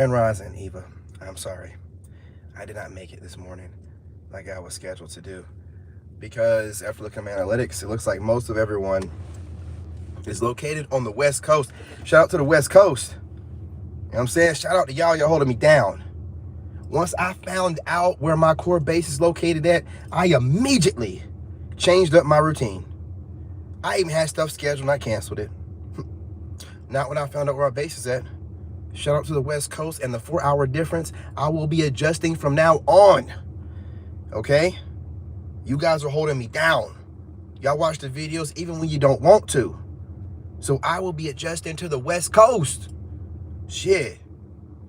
Grand Rising, Eva. I'm sorry. I did not make it this morning like I was scheduled to do because after looking at my analytics, it looks like most of everyone is located on the West Coast. Shout out to the West Coast. You know what I'm saying? Shout out to y'all. Y'all holding me down. Once I found out where my core base is located at, I immediately changed up my routine. I even had stuff scheduled and I canceled it. Not when I found out where our base is at. Shout out to the West Coast and the 4-hour difference. I will be adjusting from now on. Okay? You guys are holding me down. Y'all watch the videos even when you don't want to. So I will be adjusting to the West Coast. Shit.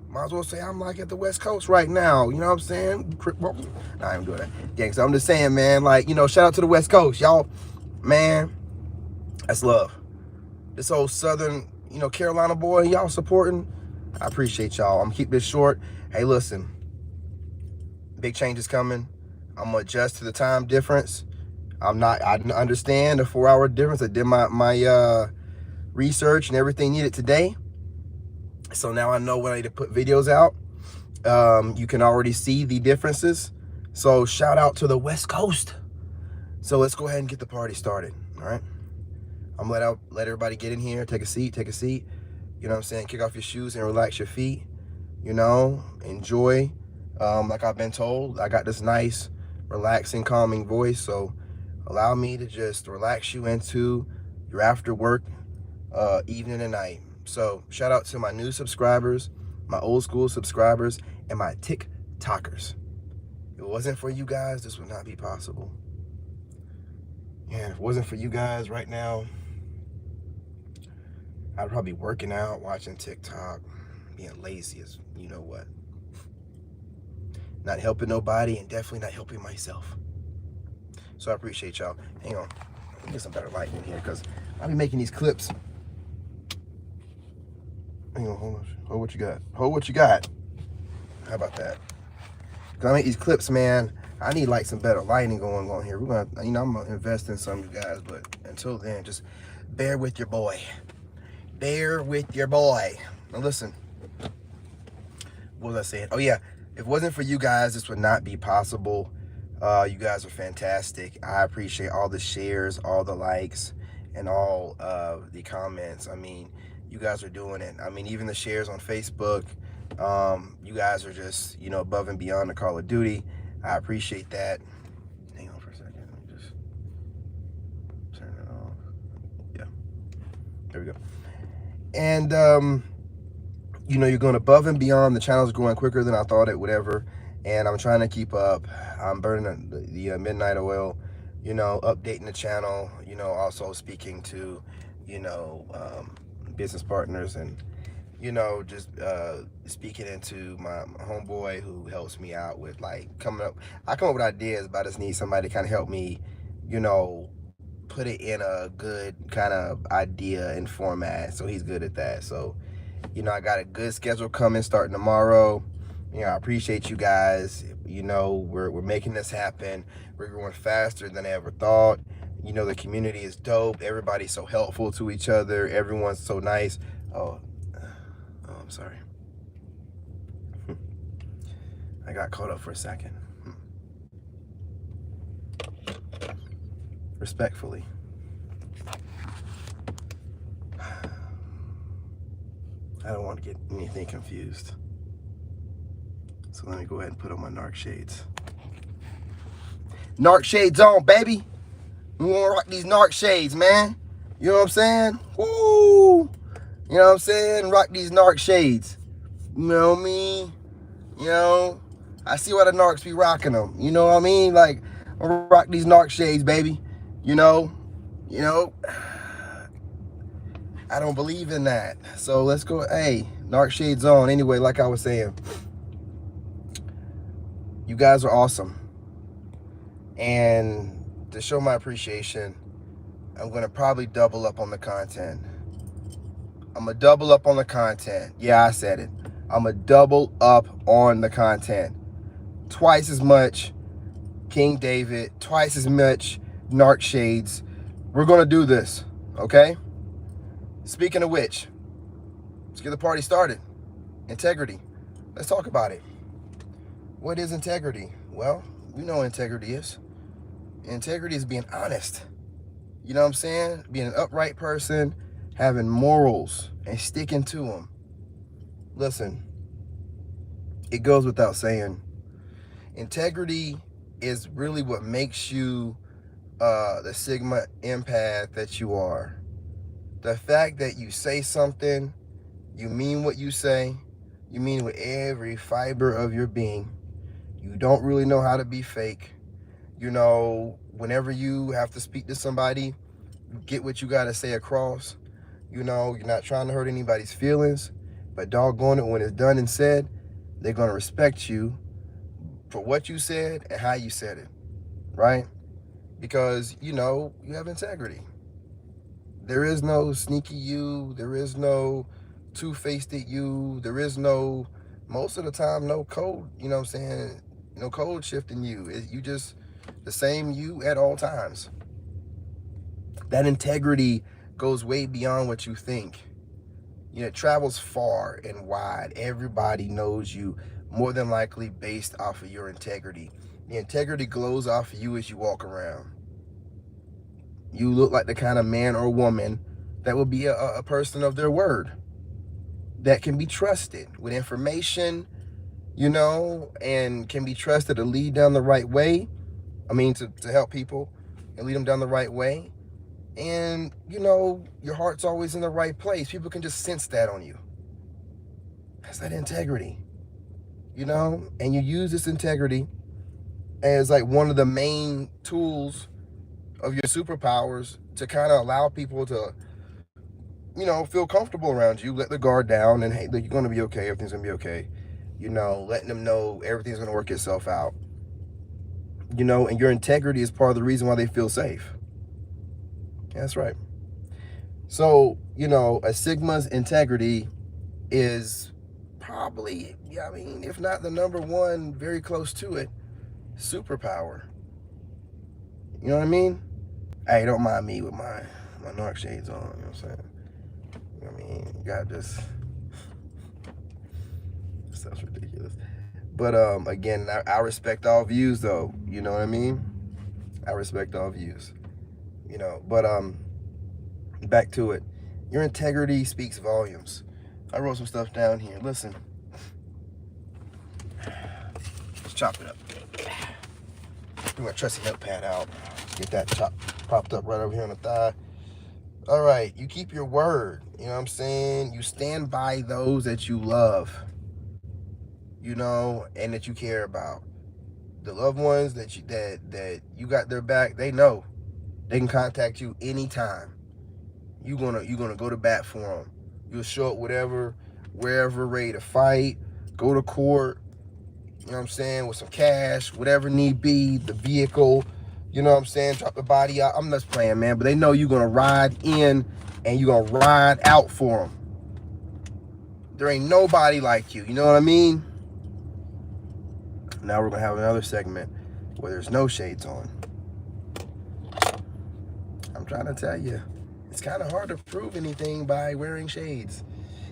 Might as well say I'm like at the West Coast right now. You know what I'm saying? Nah, I ain't doing that. Yeah, so I'm just saying, man, like, shout out to the West Coast. Y'all, man, that's love. This whole Southern, Carolina boy, y'all supporting. I appreciate y'all. I'm gonna keep this short. Hey, listen, big changes coming. I'm gonna adjust to the time difference. I understand the 4-hour difference. I did my research and everything needed today. So now I know when I need to put videos out. You can already see the differences. So shout out to the West Coast. So let's go ahead and get the party started. All right. I'm gonna let everybody get in here. Take a seat. You know what I'm saying? Kick off your shoes and relax your feet. Enjoy. Like I've been told, I got this nice, relaxing, calming voice. So allow me to just relax you into your after work evening and night. So shout out to my new subscribers, my old school subscribers, and my TikTokers. If it wasn't for you guys, this would not be possible. Yeah, if it wasn't for you guys right now, I'd probably be working out, watching TikTok, being lazy as you know what. Not helping nobody and definitely not helping myself. So I appreciate y'all. Hang on, let me get some better light in here because I'll be making these clips. Hang on, hold what you got. Hold what you got. How about that? Because I make these clips, man. I need like some better lighting going on here. We're gonna, I'm gonna invest in some of you guys, but until then, just bear with your boy. Bear with your boy. Now listen, what was I saying? Oh yeah, if it wasn't for you guys, this would not be possible. You guys are fantastic. I appreciate all the shares, all the likes, and all the comments. I mean, you guys are doing it. I mean, even the shares on Facebook. You guys are just, above and beyond the Call of Duty. I appreciate that. Hang on for a second. Let me just turn it off. Yeah. There we go. And, you're going above and beyond. The channel's growing quicker than I thought it would ever. And I'm trying to keep up. I'm burning the midnight oil, updating the channel, also speaking to, business partners and, just speaking into my homeboy who helps me out with like I come up with ideas, but I just need somebody to kind of help me, put it in a good kind of idea and format. So he's good at that. So, I got a good schedule coming starting tomorrow. I appreciate you guys. We're making this happen. We're going faster than I ever thought. The community is dope. Everybody's so helpful to each other. Everyone's so nice. Oh, I'm sorry. I got caught up for a second. Respectfully. I don't want to get anything confused. So let me go ahead and put on my Narc shades. Narc shades on, baby. We want to rock these Narc shades, man. You know what I'm saying? Woo! You know what I'm saying? Rock these Narc shades. You know what I mean? I see why the Narcs be rocking them. You know what I mean? Like, I rock these Narc shades, baby. I don't believe in that. So let's go. Hey, Narc shades on. Anyway, like I was saying, you guys are awesome. And to show my appreciation, I'm going to probably double up on the content. I'm going to double up on the content. Yeah, I said it. I'm going to double up on the content. Twice as much King David, twice as much Narc shades. We're going to do this, okay? Speaking of which, let's get the party started. Integrity. Let's talk about it. What is integrity? Well, you know what integrity is. Integrity is being honest. You know what I'm saying? Being an upright person, having morals, and sticking to them. Listen, it goes without saying. Integrity is really what makes you the Sigma empath that you are. The fact that you say something, you mean what you say, you mean with every fiber of your being. You don't really know how to be fake. You know, whenever you have to speak to somebody, you get what you got to say across. You know, you're not trying to hurt anybody's feelings, but doggone it, when it's done and said, they're going to respect you for what you said and how you said it, right? Because, you know, you have integrity. There is no sneaky you. There is no two-faced you. There is no, most of the time, no code, you know what I'm saying? No code shifting you. You just the same you at all times. That integrity goes way beyond what you think. You know, it travels far and wide. Everybody knows you more than likely based off of your integrity. The integrity glows off of you as you walk around. You look like the kind of man or woman that will be a person of their word, that can be trusted with information, you know, and can be trusted to lead down the right way. I mean, to help people and lead them down the right way. And, you know, your heart's always in the right place. People can just sense that on you. That's that integrity, you know? And you use this integrity as like one of the main tools of your superpowers to kind of allow people to, you know, feel comfortable around you, let the guard down, and hey, look, you're going to be okay, everything's going to be okay. You know, letting them know everything's going to work itself out. You know, and your integrity is part of the reason why they feel safe. That's right. So, you know, a Sigma's integrity is probably, I mean, if not the number one, very close to it, superpower. You know what I mean? Hey, don't mind me with my narc shades on, you know what I'm saying? I mean, you got this. Stuff's ridiculous. But again, I respect all views, though. You know what I mean? I respect all views. You know, but back to it. Your integrity speaks volumes. I wrote some stuff down here. Listen. Let's chop it up. Bring my trusty notepad out. Get that propped up right over here on the thigh. All right, you keep your word. You know what I'm saying? You stand by those that you love, you know, and that you care about. The loved ones that you got their back, they know. They can contact you anytime. You're gonna go to bat for them. You'll show up wherever, ready to fight, go to court, you know what I'm saying, with some cash, whatever need be, the vehicle, you know what I'm saying, drop the body out. I'm just playing, man, but they know you're gonna ride in and you're gonna ride out for them. There ain't nobody like you, you know what I mean? Now we're gonna have another segment where there's no shades on. I'm trying to tell you, it's kind of hard to prove anything by wearing shades.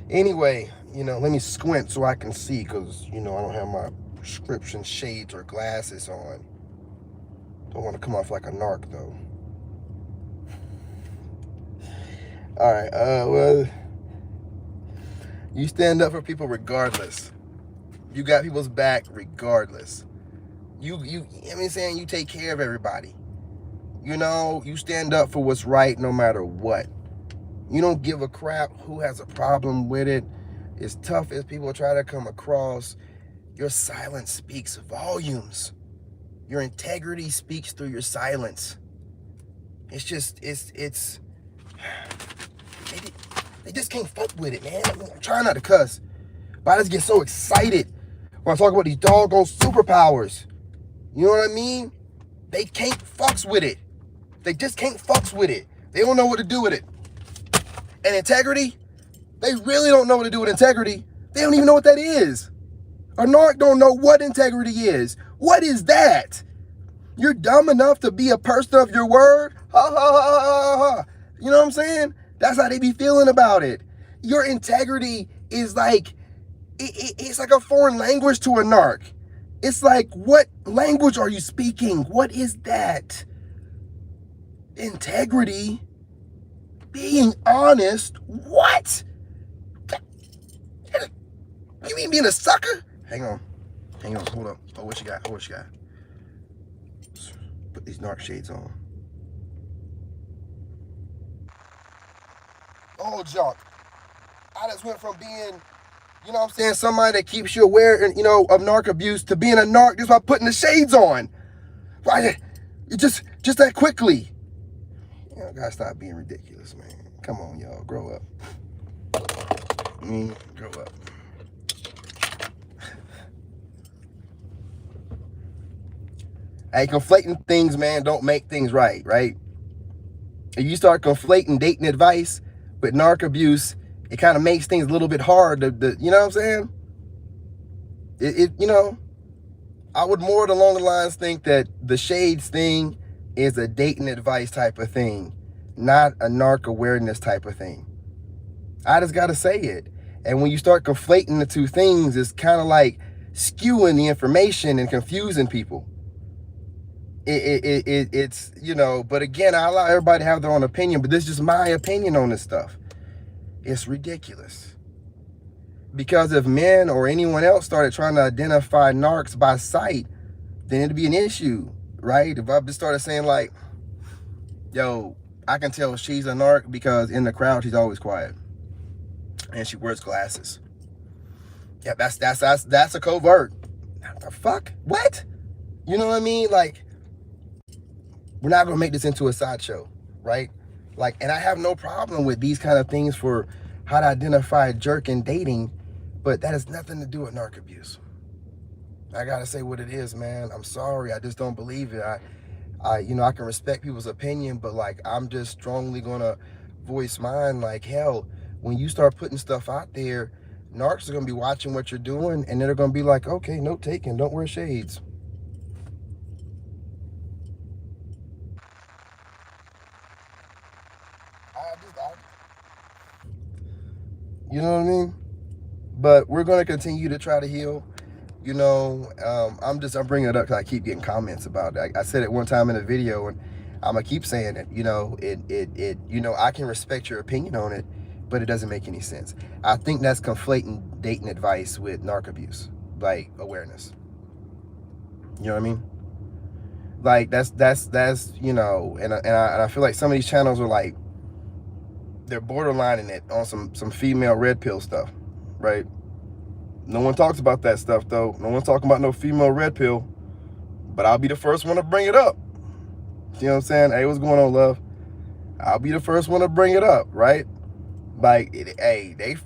Anyway, you know, let me squint so I can see, because, you know, I don't have my prescription shades or glasses on. Don't want to come off like a narc, though. All right, well, you stand up for people regardless. You got people's back regardless. You know what I'm saying? You take care of everybody. You know, you stand up for what's right no matter what. You don't give a crap who has a problem with it. As tough as people try to come across, your silence speaks volumes. Your integrity speaks through your silence. It's just, they just can't fuck with it, man. I'm trying not to cuss, but I just get so excited when I talk about these doggone superpowers. You know what I mean? They can't fucks with it. They just can't fucks with it. They don't know what to do with it. And integrity, they really don't know what to do with integrity. They don't even know what that is. A narc don't know what integrity is. What is that? You're dumb enough to be a person of your word? Ha, ha, ha, ha, ha, ha. You know what I'm saying? That's how they be feeling about it. Your integrity is like it's like a foreign language to a narc. It's like, what language are you speaking? What is that? Integrity? Being honest? What? You mean being a sucker? Hang on, hold up. Oh, what you got? Put these narc shades on. Oh, junk. I just went from being, you know what I'm saying, somebody that keeps you aware, of narc abuse to being a narc just by putting the shades on. Right? Just that quickly. Y'all gotta stop being ridiculous, man. Come on, y'all. Grow up. Grow up. Hey, conflating things, man, don't make things right? If you start conflating dating advice with narc abuse, it kind of makes things a little bit hard to you know what I'm saying? I would more along the lines think that the shades thing is a dating advice type of thing, not a narc awareness type of thing. I just gotta say it. And when you start conflating the two things, it's kind of like skewing the information and confusing people. It's but again, I allow everybody to have their own opinion, but this is just my opinion on this stuff. It's ridiculous. Because if men or anyone else started trying to identify narcs by sight, then it'd be an issue, right? If I just started saying like, yo, I can tell she's a narc because in the crowd she's always quiet and she wears glasses. Yeah, that's a covert. What the fuck? What? You know what I mean? Like, we're not gonna make this into a sideshow, right? Like, and I have no problem with these kind of things for how to identify a jerk in dating, but that has nothing to do with narc abuse. I gotta say what it is, man. I'm sorry, I just don't believe it. I can respect people's opinion, but like, I'm just strongly gonna voice mine. Like, hell, when you start putting stuff out there, narcs are gonna be watching what you're doing, and they're gonna be like, okay, note taken, don't wear shades. You know what I mean? But we're going to continue to try to heal. I'm bringing it up because I keep getting comments about it. I said it one time in a video, and I'm going to keep saying it. I can respect your opinion on it, but it doesn't make any sense. I think that's conflating dating advice with narc abuse, like awareness. You know what I mean? Like, that's and I feel like some of these channels are like, they're borderlining it on some female red pill stuff, right? No one talks about that stuff, though. No one's talking about no female red pill, but I'll be the first one to bring it up. You know what I'm saying? Hey, what's going on, love? I'll be the first one to bring it up, right? Like,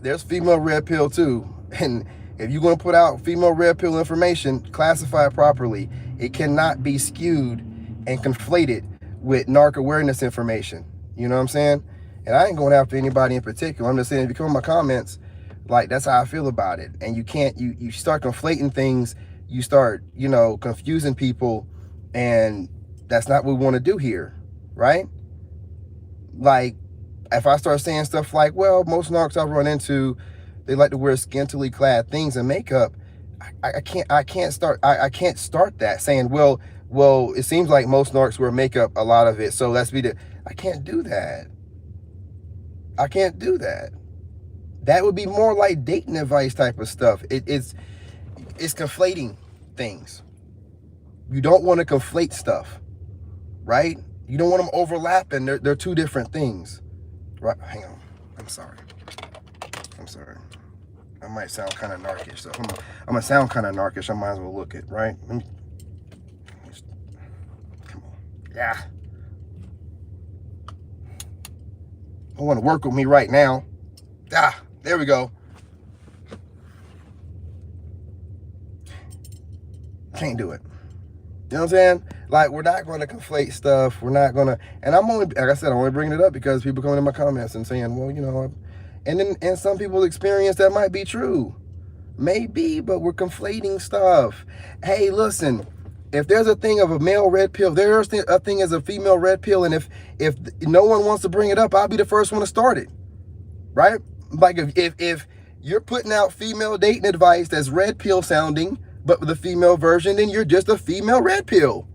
there's female red pill too, and if you're going to put out female red pill information, classify it properly. It cannot be skewed and conflated with narc awareness information. You know what I'm saying? And I ain't going after anybody in particular. I'm just saying, if you come in my comments, like, that's how I feel about it. And you can't, you start conflating things, you start, confusing people, and that's not what we want to do here, right? Like, if I start saying stuff like, well, most narcs I've run into, they like to wear scantily clad things and makeup, I can't start that saying, well, it seems like most narcs wear makeup, a lot of it, so let's be the, I can't do that. I can't do that. That would be more like dating advice type of stuff. It's conflating things. You don't want to conflate stuff, right? You don't want them overlapping. They're two different things, right? Hang on. I'm sorry. I might sound kind of narkish, so I'm gonna sound kind of narkish. I might as well look it, right? Come on. Yeah. I want to work with me right now. There we go. Can't do it. You know what I'm saying? Like, we're not going to conflate stuff. We're not going to, and I'm only, like I said, I'm only bringing it up because people coming in my comments and saying, well, and then in some people's experience, that might be true. Maybe, but we're conflating stuff. Hey, listen, if there's a thing of a male red pill, there's a thing as a female red pill, and if no one wants to bring it up, I'll be the first one to start it, right? Like, if you're putting out female dating advice that's red pill sounding, but with the female version, then you're just a female red pill.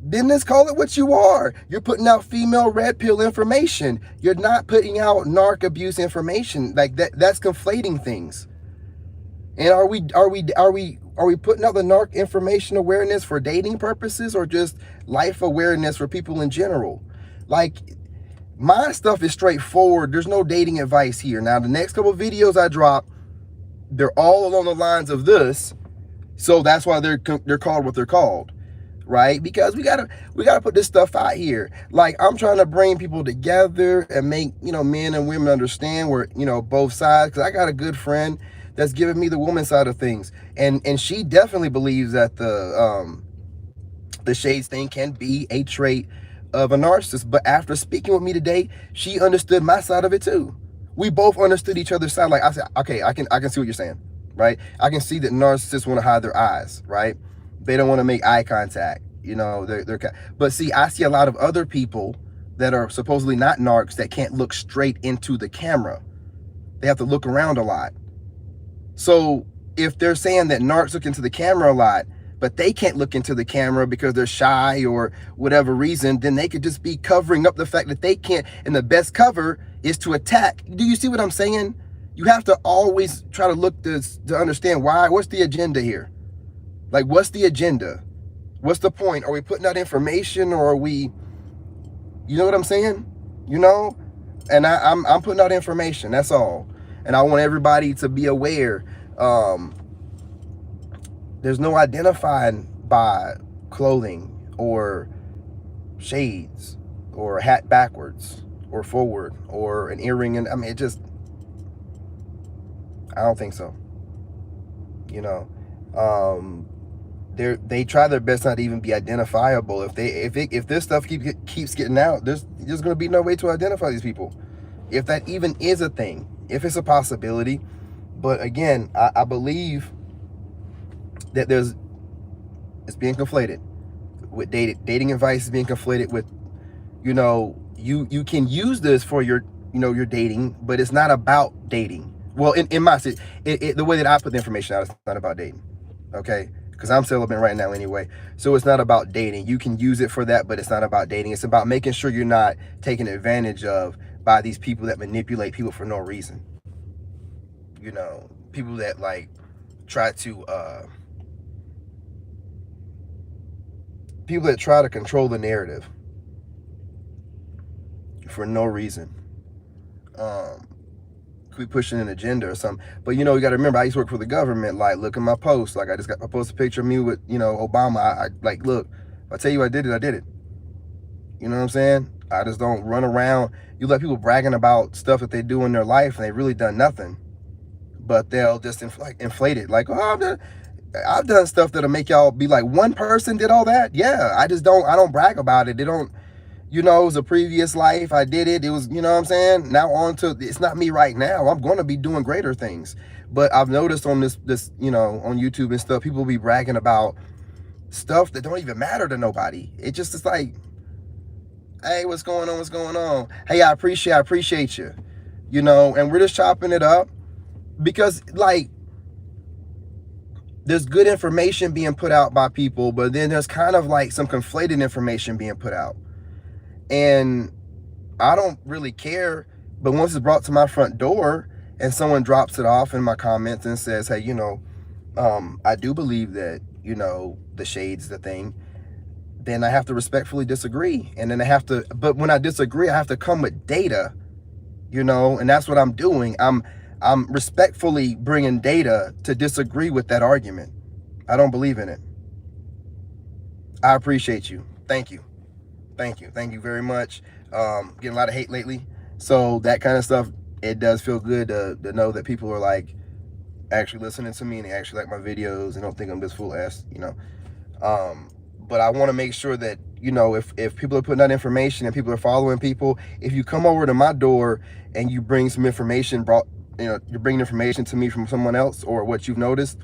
Then let's call it what you are. You're putting out female red pill information. You're not putting out narc abuse information. Like that's conflating things. And are we putting out the narc information awareness for dating purposes or just life awareness for people in general? Like, my stuff is straightforward. There's no dating advice here. Now, the next couple of videos I drop, they're all along the lines of this. So that's why they're called what they're called, right? Because we gotta put this stuff out here. Like, I'm trying to bring people together and make, men and women understand where, both sides. Because I got a good friend that's giving me the woman side of things, and she definitely believes that the shades thing can be a trait of a narcissist. But after speaking with me today, she understood my side of it too. We both understood each other's side. Like, I said, okay, I can see what you're saying, right? I can see that narcissists want to hide their eyes, right? They don't want to make eye contact, but see, I see a lot of other people that are supposedly not narcs that can't look straight into the camera. They have to look around a lot. So if they're saying that narcs look into the camera a lot, but they can't look into the camera because they're shy or whatever reason, then they could just be covering up the fact that they can't. And the best cover is to attack. Do you see what I'm saying? You have to always try to look to understand why. What's the agenda here? Like, what's the agenda? What's the point? Are we putting out information, or are we, you know what I'm saying? And I'm putting out information. That's all. And I want everybody to be aware. There's no identifying by clothing or shades or a hat backwards or forward or an earring. And I mean, I don't think so. They try their best not to even be identifiable. If this stuff keeps getting out, there's going to be no way to identify these people, if that even is a thing, if it's a possibility. But again, I believe that it's being conflated with dating advice is being conflated with, you can use this for your dating, but it's not about dating. Well, in my the way that I put the information out, it's not about dating. Okay. Because I'm celibate right now anyway. So it's not about dating. You can use it for that, but it's not about dating. It's about making sure you're not taken advantage of by these people that manipulate people for no reason. People that try to control the narrative for no reason. Could be pushing an agenda or something. But you got to remember, I used to work for the government. Like, look at my post. Like, I posted a picture of me with Obama. I look, if I tell you I did it. You know what I'm saying? I just don't run around. You let people bragging about stuff that they do in their life and they really done nothing, but they'll just inflate it. Like, oh, I've done stuff that'll make y'all be like, one person did all that. Yeah, I don't brag about it. They don't. It was a previous life. I did it. It was, what I'm saying? Now on to, it's not me right now. I'm going to be doing greater things. But I've noticed on this, on YouTube and stuff, people be bragging about stuff that don't even matter to nobody. It's like, hey, what's going on? What's going on? Hey, I appreciate you, and we're just chopping it up because there's good information being put out by people, but then there's kind of some conflated information being put out. And I don't really care, but once it's brought to my front door and someone drops it off in my comments and says, hey, I do believe that, the shade's the thing, then I have to respectfully disagree. And then but when I disagree, I have to come with data, and that's what I'm doing. I'm respectfully bringing data to disagree with that argument. I don't believe in it. I appreciate you. Thank you. Thank you very much. Getting a lot of hate lately, so that kind of stuff, it does feel good to know that people are actually listening to me and they actually like my videos and don't think I'm this full ass, but I want to make sure that if people are putting out information and people are following people, if you come over to my door and you bring some information, you're bringing information to me from someone else or what you've noticed,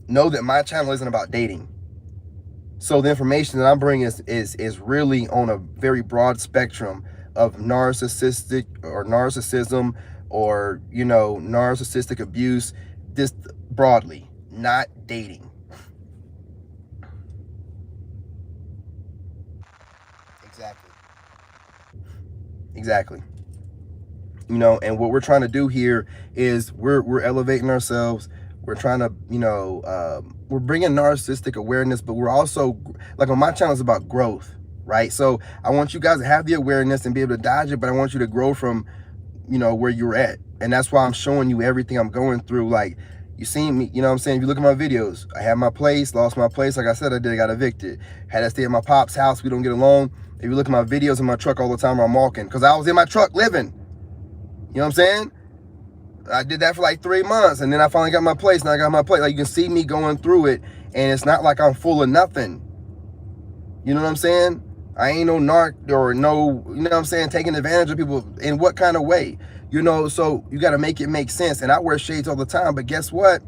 know that my channel isn't about dating. So the information that I'm bringing is really on a very broad spectrum of narcissism or, you know, narcissistic abuse, just broadly, not dating. Exactly. Exactly. You know, and what we're trying to do here is we're elevating ourselves. We're trying to, you know, we're bringing narcissistic awareness, but we're also, like on my channel, is about growth, right? So I want you guys to have the awareness and be able to dodge it, but I want you to grow from, you know, where you're at. And that's why I'm showing you everything I'm going through. Like, you seen me, you know what I'm saying? If you look at my videos, I had my place, lost my place. Like I said, I got evicted. Had to stay at my pop's house. We don't get along. If you look at my videos in my truck all the time, I'm walking because I was in my truck living. You know what I'm saying? I did that for like 3 months, and then I finally got my place, and I got my place. Like, you can see me going through it, and it's not like I'm full of nothing. You know what I'm saying? I ain't no narc or no, you know what I'm saying, taking advantage of people. In what kind of way? You know, so you got to make it make sense. And I wear shades all the time, but guess what?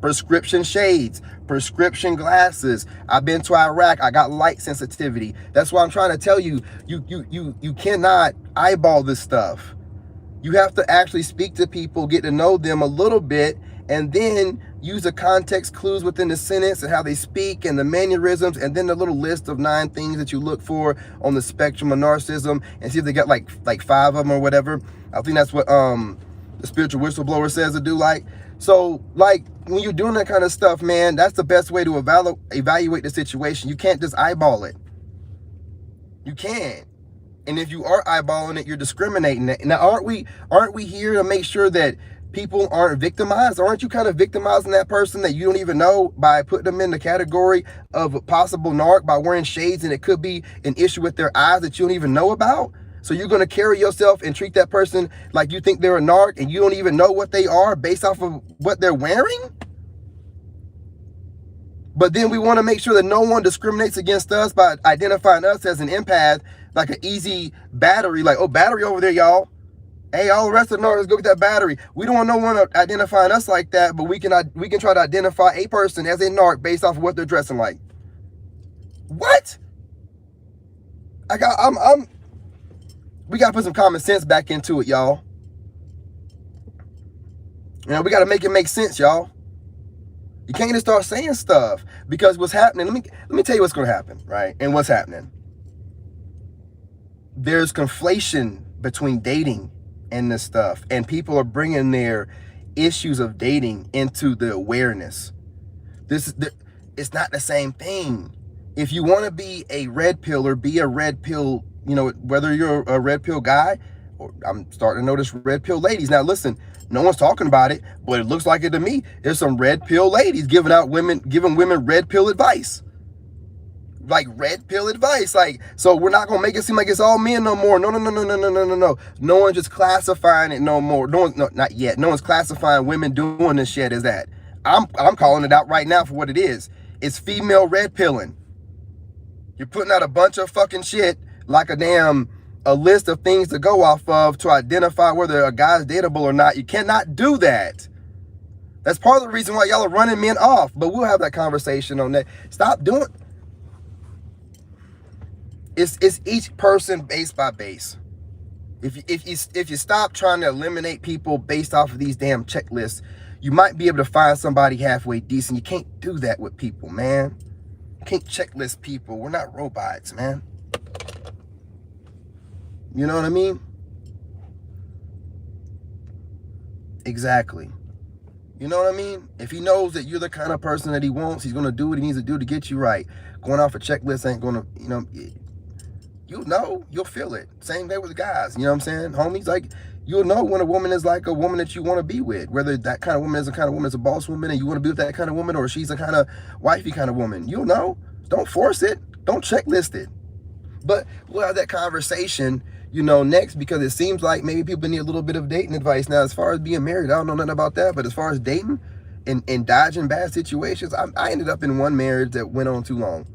Prescription shades, prescription glasses. I've been to Iraq. I got light sensitivity. That's why I'm trying to tell you, you cannot eyeball this stuff. You have to actually speak to people, get to know them a little bit, and then use the context clues within the sentence and how they speak and the mannerisms, and then the little list of 9 things that you look for on the spectrum of narcissism, and see if they got like 5 of them or whatever. I think that's what the spiritual whistleblower says to do. Like, so like when you're doing that kind of stuff, man, that's the best way to evaluate the situation. You can't just eyeball it. You can't. And if you are eyeballing it, you're discriminating it. Now, aren't we here to make sure that people aren't victimized? Aren't you kind of victimizing that person that you don't even know by putting them in the category of a possible narc by wearing shades, and it could be an issue with their eyes that you don't even know about? So you're going to carry yourself and treat that person like you think they're a narc, and you don't even know what they are based off of what they're wearing? But then we want to make sure that no one discriminates against us by identifying us as an empath, like an easy battery, like, oh, battery over there, y'all. Hey, all the rest of the narcs, go get that battery. We don't want no one identifying us like that, but we can try to identify a person as a narc based off of what they're dressing like. What? We gotta put some common sense back into it, y'all. You know, we gotta make it make sense, y'all. You can't just start saying stuff, because what's happening, let me tell you what's gonna happen, right? And what's happening. There's conflation between dating and this stuff, and people are bringing their issues of dating into the awareness. It's not the same thing. If you want to be a red pill or be a red pill, you know, whether you're a red pill guy, or I'm starting to notice red pill ladies. Now listen, no one's talking about it, but it looks like it to me. There's some red pill ladies giving women red pill advice. Like red pill advice. Like, so we're not gonna make it seem like it's all men no more. No. No one's just classifying it no more. Not yet. No one's classifying women doing this shit as that. I'm calling it out right now for what it is. It's female red pilling. You're putting out a bunch of fucking shit, like a list of things to go off of to identify whether a guy's dateable or not. You cannot do that. That's part of the reason why y'all are running men off. But we'll have that conversation on that. Stop doing. It's each person base by base. If you stop trying to eliminate people based off of these damn checklists, you might be able to find somebody halfway decent. You can't do that with people, man. You can't checklist people. We're not robots, man. You know what I mean? Exactly. You know what I mean? If he knows that you're the kind of person that he wants, he's going to do what he needs to do to get you right. Going off a checklist ain't going to, you know, you'll feel it. Same way with guys, you know what I'm saying? Homies, like, you'll know when a woman is like a woman that you want to be with, whether that kind of woman is the kind of woman that's a boss woman and you want to be with that kind of woman, or she's a kind of wifey kind of woman. You'll know. Don't force it. Don't checklist it. But we'll have that conversation, you know, next, because it seems like maybe people need a little bit of dating advice. Now, as far as being married, I don't know nothing about that, but as far as dating and dodging bad situations, I ended up in one marriage that went on too long.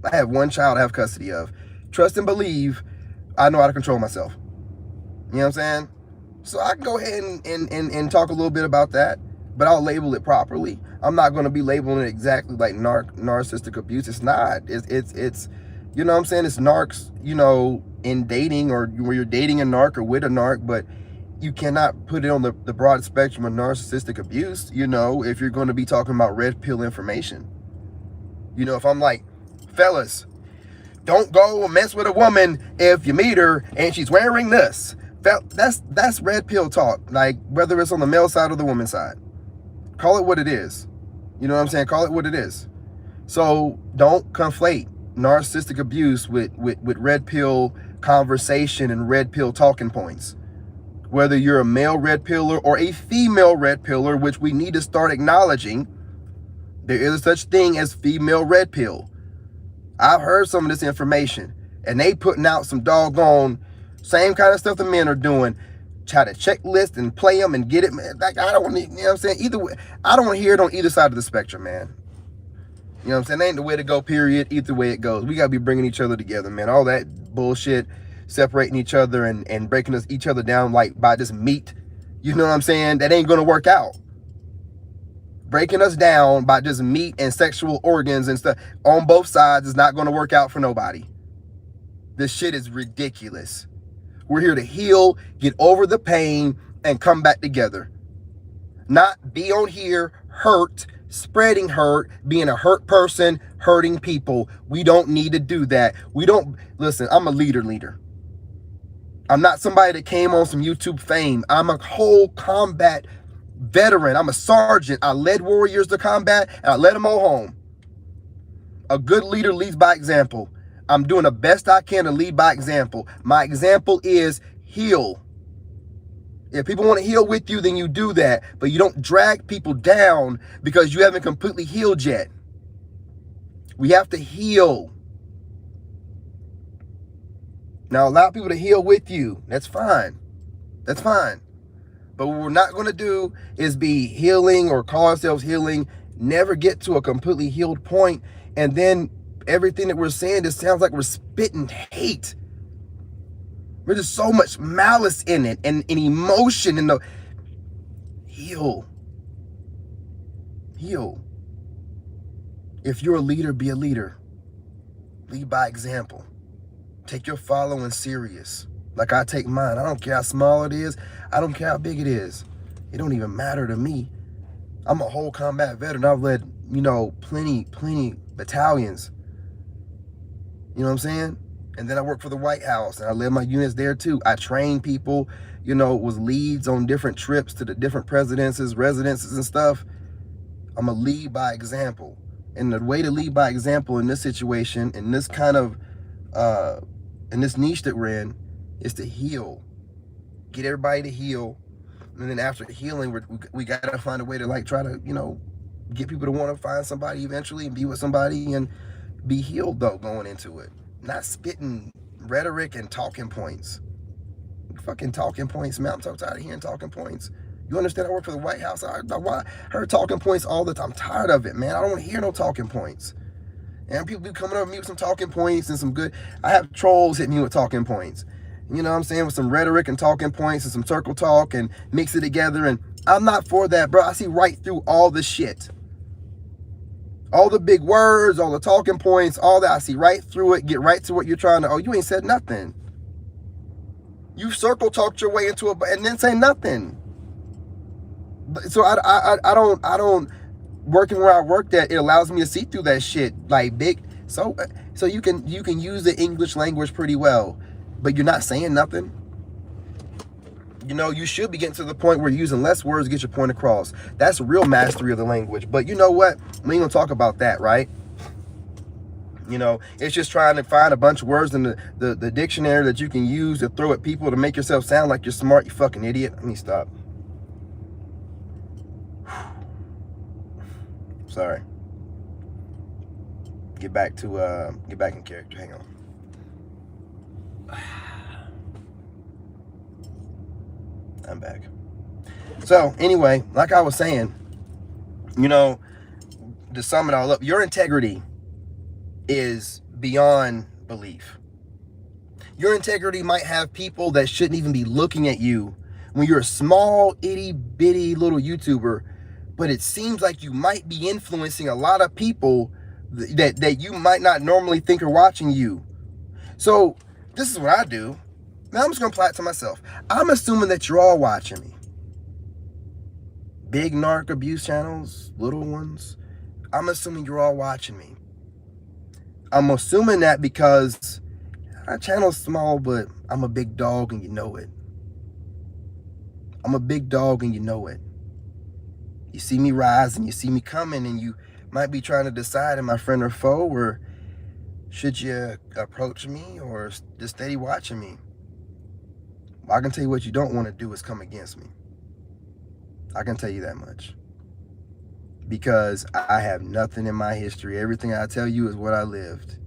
I have one child I have custody of. Trust and believe I know how to control myself. You know what I'm saying? So I can go ahead and talk a little bit about that, but I'll label it properly. I'm not going to be labeling it exactly like narcissistic abuse. It's not. It's you know what I'm saying? It's narcs, you know, in dating, or where you're dating a narc or with a narc, but you cannot put it on the broad spectrum of narcissistic abuse, you know, if you're going to be talking about red pill information. You know, if I'm like, fellas, don't go mess with a woman if you meet her and she's wearing this. That's red pill talk, like whether it's on the male side or the woman's side. Call it what it is. You know what I'm saying? Call it what it is. So don't conflate narcissistic abuse with red pill conversation and red pill talking points. Whether you're a male red pillar or a female red pillar, which we need to start acknowledging, there is a such thing as female red pill. I've heard some of this information, and they putting out some doggone same kind of stuff the men are doing. Try to checklist and play them and get it, man. Like, I don't want to, you know what I'm saying? Either way, I don't want to hear it on either side of the spectrum, man. You know what I'm saying? That ain't the way to go, period. Either way it goes. We got to be bringing each other together, man. All that bullshit, separating each other and breaking each other down like by just meat, you know what I'm saying? That ain't going to work out. Breaking us down by just meat and sexual organs and stuff on both sides is not going to work out for nobody. This shit is ridiculous. We're here to heal, get over the pain, and come back together. Not be on here hurt, spreading hurt, being a hurt person, hurting people. We don't need to do that. We don't, listen, I'm a leader. I'm not somebody that came on some YouTube fame. I'm a whole combat veteran. I'm a sergeant. I led warriors to combat, and I led them all home. A good leader leads by example. I'm doing the best I can to lead by example. My example is heal. If people want to heal with you, then you do that. But you don't drag people down because you haven't completely healed yet. We have to heal. Now, allow people to heal with you. That's fine. That's fine. But what we're not going to do is be healing or call ourselves healing, never get to a completely healed point, and then everything that we're saying just sounds like we're spitting hate. There's just so much malice in it and emotion in the heal. Heal. If you're a leader, be a leader. Lead by example. Take your following serious. Like I take mine. I don't care how small it is. I don't care how big it is. It don't even matter to me. I'm a whole combat veteran. I've led, you know, plenty battalions. You know what I'm saying? And then I worked for the White House and I led my units there too. I trained people, you know, was leads on different trips to the different residences and stuff. I'm a lead by example. And the way to lead by example in this situation, in this kind of, in this niche that we're in, is to heal. Get everybody to heal. And then after the healing, we got to find a way to like try to, you know, get people to want to find somebody eventually and be with somebody and be healed though going into it. Not spitting rhetoric and talking points. Fucking talking points, man. I'm so tired of hearing talking points. You understand? I work for the White House. I heard talking points all the time. I'm tired of it, man. I don't want to hear no talking points. And people be coming up with me with some talking points and some good. I have trolls hit me with talking points. You know what I'm saying? With some rhetoric and talking points and some circle talk and mix it together. And I'm not for that, bro. I see right through all the shit. All the big words, all the talking points, all that. I see right through it. Get right to what you're trying to. Oh, you ain't said nothing. You circle talked your way into it and then say nothing. So I don't. Working where I worked at, it allows me to see through that shit like big. So you can use the English language pretty well, but you're not saying nothing. You know, you should be getting to the point where you're using less words to get your point across. That's real mastery of the language. But you know what? We ain't gonna talk about that, right? You know, it's just trying to find a bunch of words in the dictionary that you can use to throw at people to make yourself sound like you're smart, you fucking idiot. Let me stop. Sorry. Get back in character. Hang on. I'm back. So anyway, like I was saying, you know, to sum it all up, your integrity is beyond belief. Your integrity might have people that shouldn't even be looking at you when you're a small, itty bitty little YouTuber, but it seems like you might be influencing a lot of people that you might not normally think are watching you. So this is what I do. Now I'm just going to apply it to myself. I'm assuming that you're all watching me. Big narc abuse channels, little ones. I'm assuming you're all watching me. I'm assuming that because our channel's small, but I'm a big dog and you know it. I'm a big dog and you know it. You see me rise and you see me coming, and you might be trying to decide, am I friend or foe, or should you approach me or just steady watching me? Well, I can tell you what you don't want to do is come against me. I can tell you that much. Because I have nothing in my history. Everything I tell you is what I lived.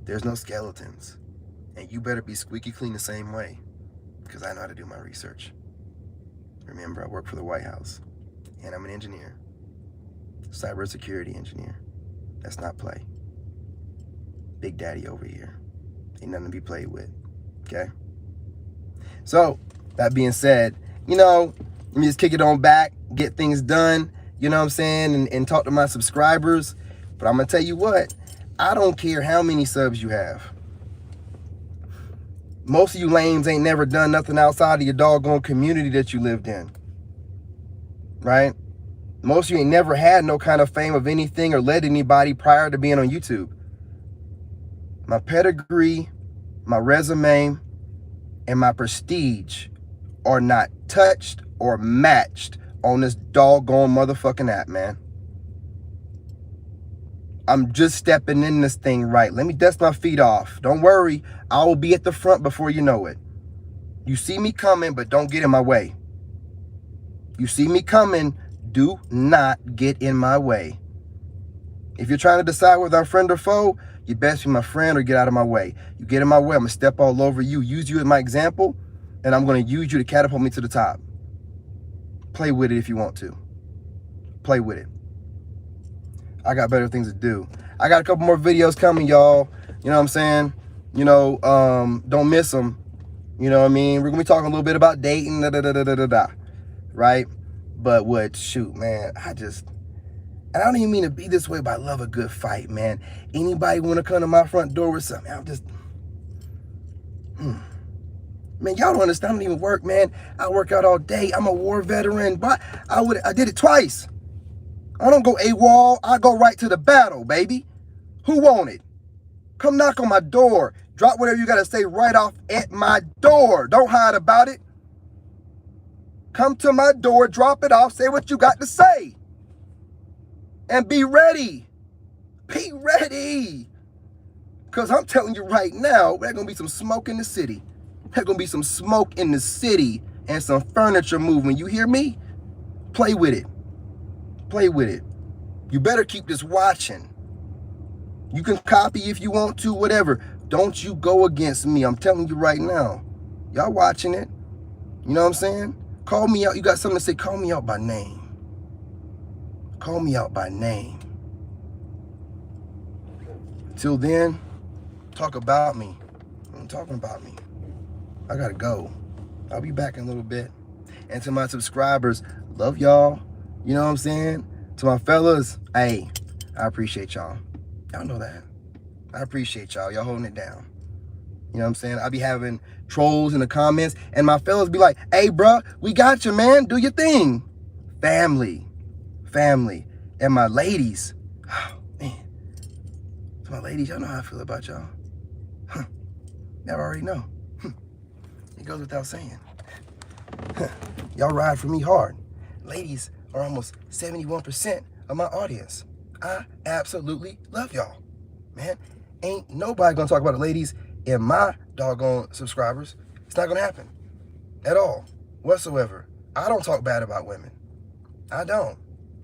There's no skeletons. And you better be squeaky clean the same way, because I know how to do my research. Remember, I work for the White House, and I'm an engineer, cybersecurity engineer. That's not play. Big Daddy over here. Ain't nothing to be played with, okay? So, that being said, let me just kick it on back, get things done, you know what I'm saying, and talk to my subscribers. But I'm going to tell you what, I don't care how many subs you have. Most of you lames ain't never done nothing outside of your doggone community that you lived in, right? Most of you ain't never had no kind of fame of anything or led anybody prior to being on YouTube. My pedigree, my resume, and my prestige are not touched or matched on this doggone motherfucking app, man. I'm just stepping in this thing right. Let me dust my feet off. Don't worry, I will be at the front before you know it. You see me coming, but don't get in my way. You see me coming, do not get in my way. If you're trying to decide whether I'm friend or foe, you best be my friend or get out of my way. You get in my way, I'm going to step all over you, use you as my example, and I'm going to use you to catapult me to the top. Play with it if you want to. Play with it. I got better things to do. I got a couple more videos coming, y'all. You know what I'm saying? Don't miss them. You know what I mean? We're going to be talking a little bit about dating, right? But shoot, man, I don't even mean to be this way, but I love a good fight, man. Anybody want to come to my front door with something? I'm just, man, y'all don't understand. I don't even work, man. I work out all day. I'm a war veteran, but I did it twice. I don't go AWOL. I go right to the battle, baby. Who want it? Come knock on my door. Drop whatever you got to say right off at my door. Don't hide about it. Come to my door, drop it off, say what you got to say. And be ready. Be ready. Because I'm telling you right now, there's going to be some smoke in the city. There's going to be some smoke in the city and some furniture moving. You hear me? Play with it. Play with it. You better keep this watching. You can copy if you want to, whatever. Don't you go against me. I'm telling you right now. Y'all watching it. You know what I'm saying? Call me out. You got something to say, call me out by name. Call me out by name. Till then, talk about me. I'm talking about me. I gotta go. I'll be back in a little bit. And to my subscribers, love y'all. You know what I'm saying? To my fellas, hey, I appreciate y'all. Y'all know that. I appreciate y'all. Y'all holding it down. You know what I'm saying? I be having trolls in the comments, and my fellas be like, hey, bruh, we got you, man. Do your thing. Family. And my ladies, oh, man. To my ladies, y'all know how I feel about y'all. Y'all already know. It goes without saying. Y'all ride for me hard. Ladies are almost 71% of my audience. I absolutely love y'all, man. Ain't nobody gonna talk about the ladies in my doggone subscribers. It's not gonna happen at all, whatsoever. I don't talk bad about women. I don't.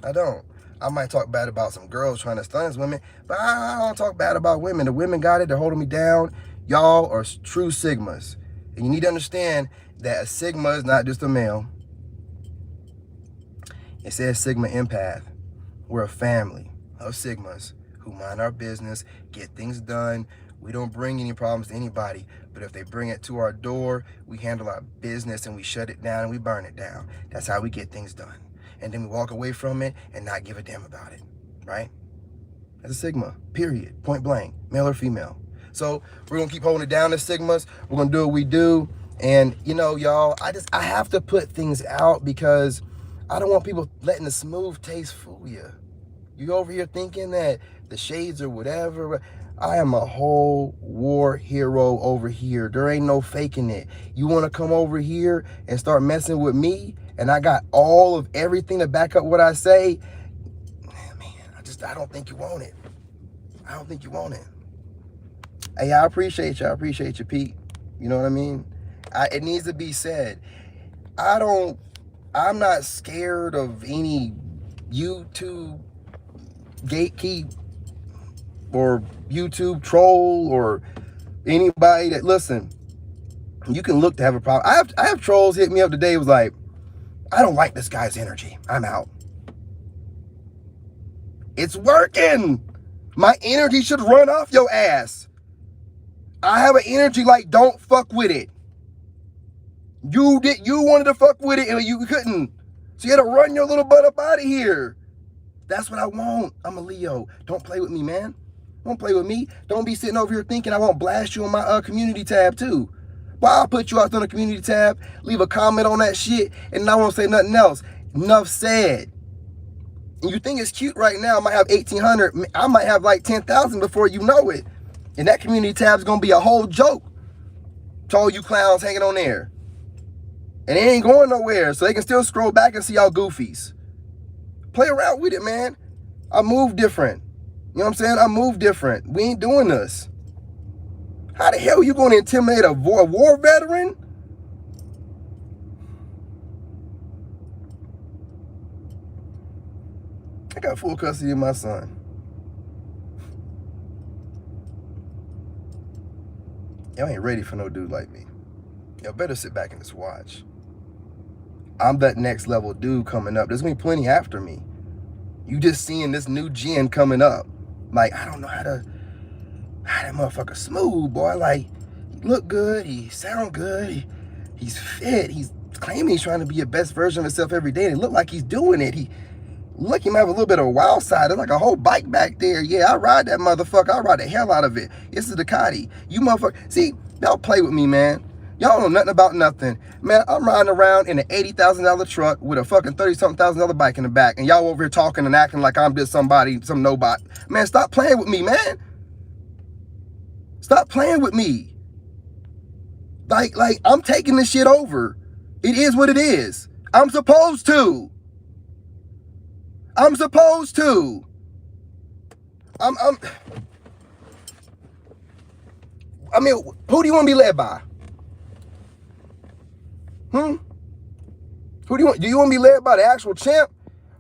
I might talk bad about some girls trying to stun women, but I don't talk bad about women. The women got it. They're holding me down. Y'all are true Sigmas. And you need to understand that a Sigma is not just a male. It says Sigma empath. We're a family of Sigmas who mind our business, get things done. We don't bring any problems to anybody, but if they bring it to our door, we handle our business and we shut it down and we burn it down. That's how we get things done. And then we walk away from it and not give a damn about it, right? That's a Sigma, period, point blank, male or female. So we're gonna keep holding it down as Sigmas. We're gonna do what we do. And, you know, y'all, I have to put things out because I don't want people letting the smooth taste fool you. You over here thinking that the shades or whatever. I am a whole war hero over here. There ain't no faking it. You want to come over here and start messing with me, and I got all of everything to back up what I say, man, I don't think you want it. I don't think you want it. Hey, I appreciate you. I appreciate you, Pete. You know what I mean? It needs to be said. I'm not scared of any YouTube gatekeep or YouTube troll or anybody that, listen, you can look to have a problem. I have trolls hit me up today. It was like, I don't like this guy's energy. I'm out. It's working. My energy should run off your ass. I have an energy like, don't fuck with it. You wanted to fuck with it and you couldn't. So you had to run your little butt up out of here. That's what I want. I'm a Leo. Don't play with me, man. Don't play with me. Don't be sitting over here thinking I won't blast you on my community tab too. Well, I'll put you out on the community tab, leave a comment on that shit, and I won't say nothing else. Enough said. And you think it's cute right now, I might have 1,800. I might have like 10,000 before you know it. And that community tab is going to be a whole joke to all you clowns hanging on there. And it ain't going nowhere, so they can still scroll back and see y'all goofies. Play around with it, man. I move different. You know what I'm saying? I move different. We ain't doing this. How the hell are you going to intimidate a war veteran? I got full custody of my son. Y'all ain't ready for no dude like me. Y'all better sit back and just watch. I'm that next level dude coming up. There's going to be plenty after me. You just seeing this new gen coming up. Like, I don't know how that motherfucker smooth, boy. Like, he look good. He sound good. He's fit. He's claiming he's trying to be a best version of himself every day. And it look like he's doing it. He might have a little bit of a wild side. There's like a whole bike back there. Yeah, I ride that motherfucker. I ride the hell out of it. It's a Ducati. You motherfucker. See, don't play with me, man. Y'all don't know nothing about nothing. Man, I'm riding around in an $80,000 truck with a fucking $30-something bike in the back, and y'all over here talking and acting like I'm just somebody, some nobody. Man, stop playing with me, man. Stop playing with me. Like, I'm taking this shit over. It is what it is. I'm supposed to. I mean, who do you want to be led by? Who do you want? Do you want to be led by the actual champ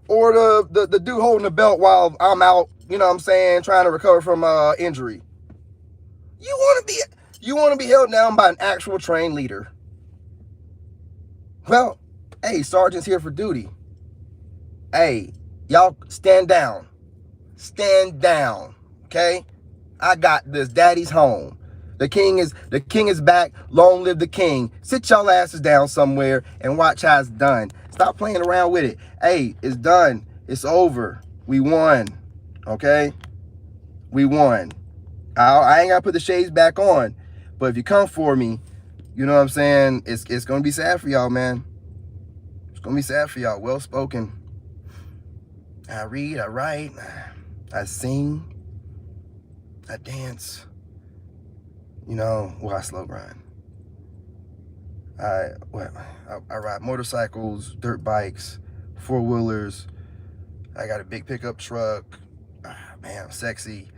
or the dude holding the belt while I'm out, you know what I'm saying, trying to recover from injury? You want to be held down by an actual trained leader. Well, hey, sergeant's here for duty. Hey, y'all stand down. Stand down, okay? I got this. Daddy's home. The king is back. Long live the king. Sit y'all asses down somewhere and watch how it's done. Stop playing around with it. Hey, it's done. It's over. We won. Okay? We won. I ain't got to put the shades back on. But if you come for me, you know what I'm saying? It's going to be sad for y'all, man. It's going to be sad for y'all. Well spoken. I read, I write, I sing, I dance. You know, well, I slow grind. I ride motorcycles, dirt bikes, four-wheelers. I got a big pickup truck. Man, I'm sexy.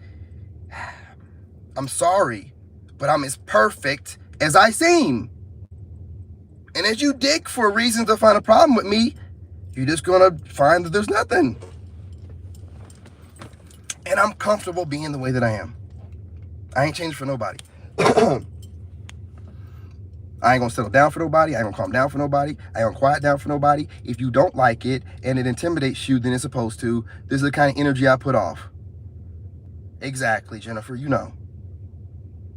I'm sorry, but I'm as perfect as I seem. And as you dig for reasons to find a problem with me, you're just gonna find that there's nothing. And I'm comfortable being the way that I am. I ain't changed for nobody. I ain't gonna settle down for nobody. I ain't gonna calm down for nobody. I ain't gonna quiet down for nobody. If you don't like it and it intimidates you, then it's supposed to. This is the kind of energy I put off. Exactly, Jennifer, you know.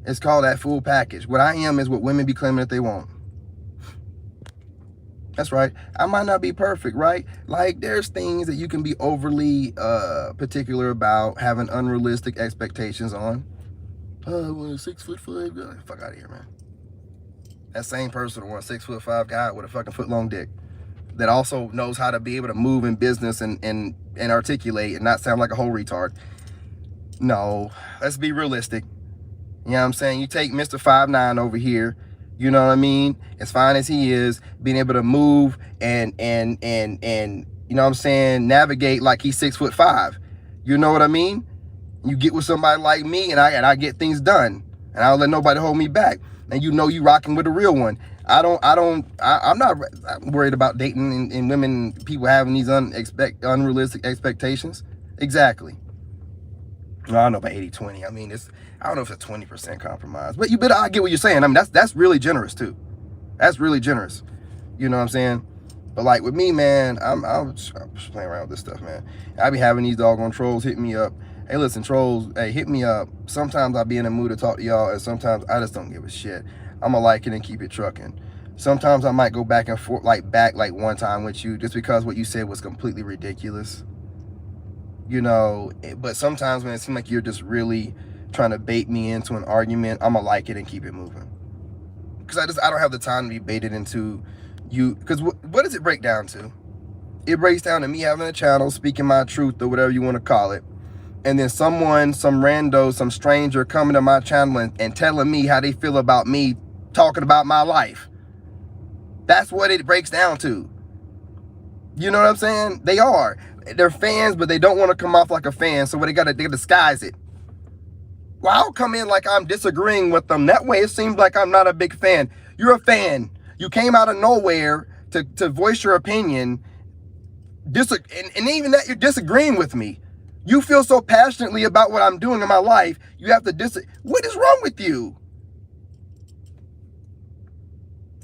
It's called that full package. What I am is what women be claiming that they want. That's right. I might not be perfect, right? Like, there's things that you can be overly particular about, having unrealistic expectations on. I want a 6'5" guy. Fuck out of here, man. That same person will want a 6'5" guy with a fucking foot long dick that also knows how to be able to move in business and articulate and not sound like a whole retard. No, let's be realistic. You know what I'm saying? You take Mr. 5'9" over here, you know what I mean? As fine as he is, being able to move and you know what I'm saying, navigate like he's 6'5". You know what I mean? You get with somebody like me and I get things done. And I don't let nobody hold me back. And you know you rocking with a real one. I'm not worried about dating and women, people having these unrealistic expectations. Exactly. I don't know about 80-20. I mean, I don't know if it's a 20% compromise, but I get what you're saying. I mean, that's really generous too. That's really generous. You know what I'm saying? But like with me, man, I'm just playing around with this stuff, man. I be having these doggone trolls hit me up. Hey, listen, trolls, hey, hit me up. Sometimes I'll be in the mood to talk to y'all, and sometimes I just don't give a shit. I'ma like it and keep it trucking. Sometimes I might go back and forth, like one time with you, just because what you said was completely ridiculous. You know, but sometimes when it seems like you're just really trying to bait me into an argument, I'ma like it and keep it moving. Because I don't have the time to be baited into you. Because what does it break down to? It breaks down to me having a channel, speaking my truth or whatever you want to call it. And then some rando, some stranger coming to my channel and telling me how they feel about me talking about my life. That's what it breaks down to. You know what I'm saying? They're fans, but they don't want to come off like a fan. So they gotta disguise it. Well, I'll come in like I'm disagreeing with them. That way it seems like I'm not a big fan. You're a fan. You came out of nowhere to voice your opinion. And even that, you're disagreeing with me. You feel so passionately about what I'm doing in my life, you have to what is wrong with you?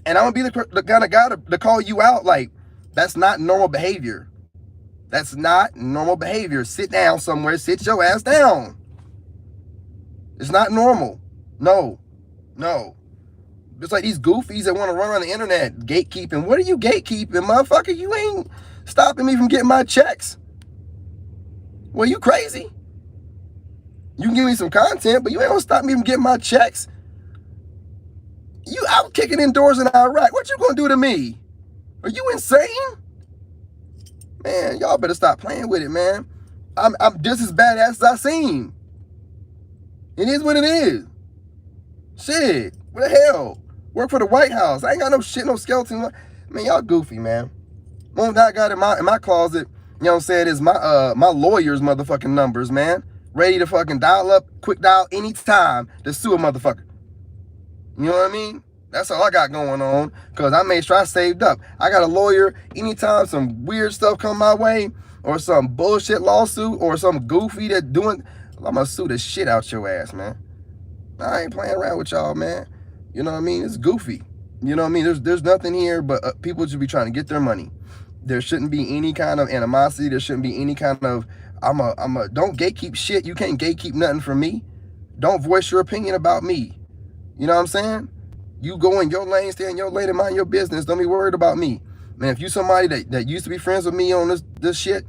And I'm gonna be the kind of guy to call you out. Like, that's not normal behavior. That's not normal behavior. Sit down somewhere, sit your ass down. It's not normal. No. Just like these goofies that want to run around the internet gatekeeping. What are you gatekeeping, motherfucker? You ain't stopping me from getting my checks. Well, you crazy? You can give me some content, but you ain't gonna stop me from getting my checks. You out kicking in doors in Iraq. What you gonna do to me? Are you insane? Man, y'all better stop playing with it, man. I'm just as badass as I seem. It is what it is. Shit, what the hell? Work for the White House. I ain't got no shit, no skeleton. Man, y'all goofy, man. One thing I got in my closet, you know what I'm saying, is my lawyer's motherfucking numbers, man. Ready to fucking dial up, quick dial anytime to sue a motherfucker. You know what I mean? That's all I got going on, because I made sure I saved up. I got a lawyer anytime some weird stuff come my way, or some bullshit lawsuit, or some goofy that doing, I'm gonna sue the shit out your ass, man. I ain't playing around with y'all, man. You know what I mean? It's goofy. You know what I mean? There's nothing here but people should be trying to get their money. There shouldn't be any kind of animosity. There shouldn't be any kind of, don't gatekeep shit. You can't gatekeep nothing from me. Don't voice your opinion about me. You know what I'm saying? You go in your lane, stay in your lane, and mind your business. Don't be worried about me. Man, if you somebody that used to be friends with me on this shit,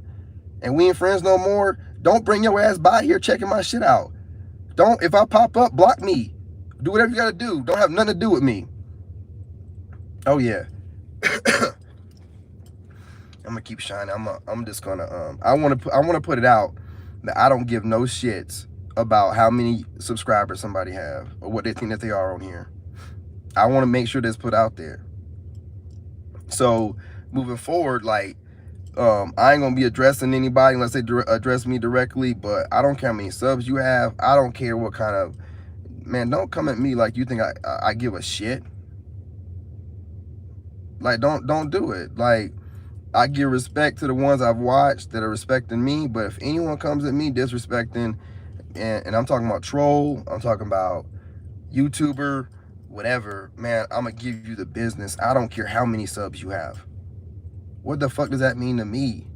and we ain't friends no more, don't bring your ass by here checking my shit out. Don't, if I pop up, block me. Do whatever you gotta do. Don't have nothing to do with me. Oh yeah. I'm gonna keep shining. I'm just gonna I wanna put it out that I don't give no shits about how many subscribers somebody have or what they think that they are on here. I want to make sure that's put out there. So moving forward, like, I ain't gonna be addressing anybody unless they address me directly, but I don't care how many subs you have. I don't care what kind of, man, don't come at me like you think I give a shit. Like, don't do it. Like, I give respect to the ones I've watched that are respecting me, but if anyone comes at me disrespecting, and I'm talking about troll, I'm talking about YouTuber, whatever, man, I'm gonna give you the business. I don't care how many subs you have. What the fuck does that mean to me?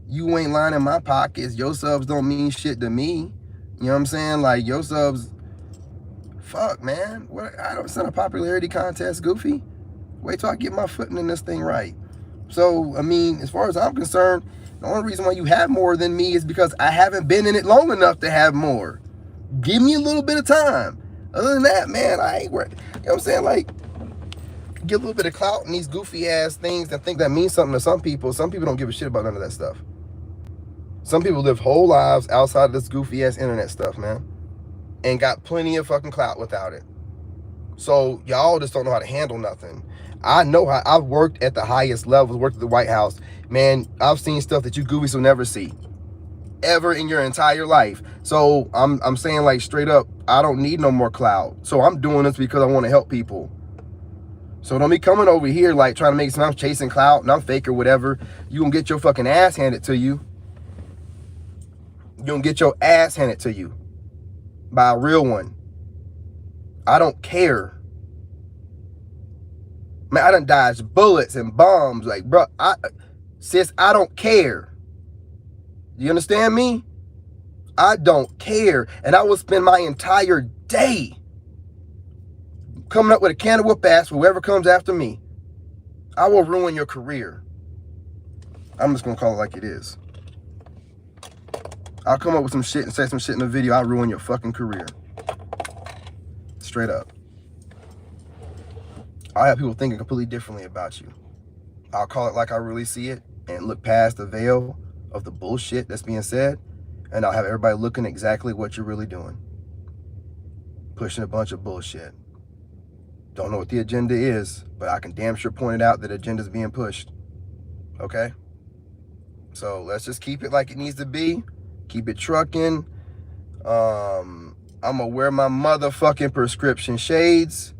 You ain't lining my pockets. Your subs don't mean shit to me. You know what I'm saying? Like, your subs, fuck, man. What? It's not a popularity contest, goofy. Wait till I get my footing in this thing right. So, I mean, as far as I'm concerned, the only reason why you have more than me is because I haven't been in it long enough to have more. Give me a little bit of time. Other than that, man, I ain't worried. You know what I'm saying? Like, get a little bit of clout in these goofy ass things and think that means something to some people. Some people don't give a shit about none of that stuff. Some people live whole lives outside of this goofy ass internet stuff, man, and got plenty of fucking clout without it. So y'all just don't know how to handle nothing. I know how. I've worked at the highest levels, worked at the White House. Man, I've seen stuff that you goofies will never see ever in your entire life. So I'm saying, like, straight up, I don't need no more clout. So I'm doing this because I want to help people. So don't be coming over here like trying to make some, I'm chasing clout and I'm fake or whatever. You gonna get your fucking ass handed to you. You gonna get your ass handed to you by a real one. I don't care. Man, I done dodged bullets and bombs. Like, bro, sis, I don't care. You understand me? I don't care. And I will spend my entire day coming up with a can of whoop ass for whoever comes after me. I will ruin your career. I'm just gonna call it like it is. I'll come up with some shit and say some shit in the video. I'll ruin your fucking career. Straight up. I have people thinking completely differently about you. I'll call it like I really see it and look past the veil of the bullshit that's being said, and I'll have everybody looking exactly what you're really doing. Pushing a bunch of bullshit. Don't know what the agenda is, but I can damn sure point it out that agenda's being pushed. Okay? So let's just keep it like it needs to be. Keep it trucking. I'm gonna wear my motherfucking prescription shades.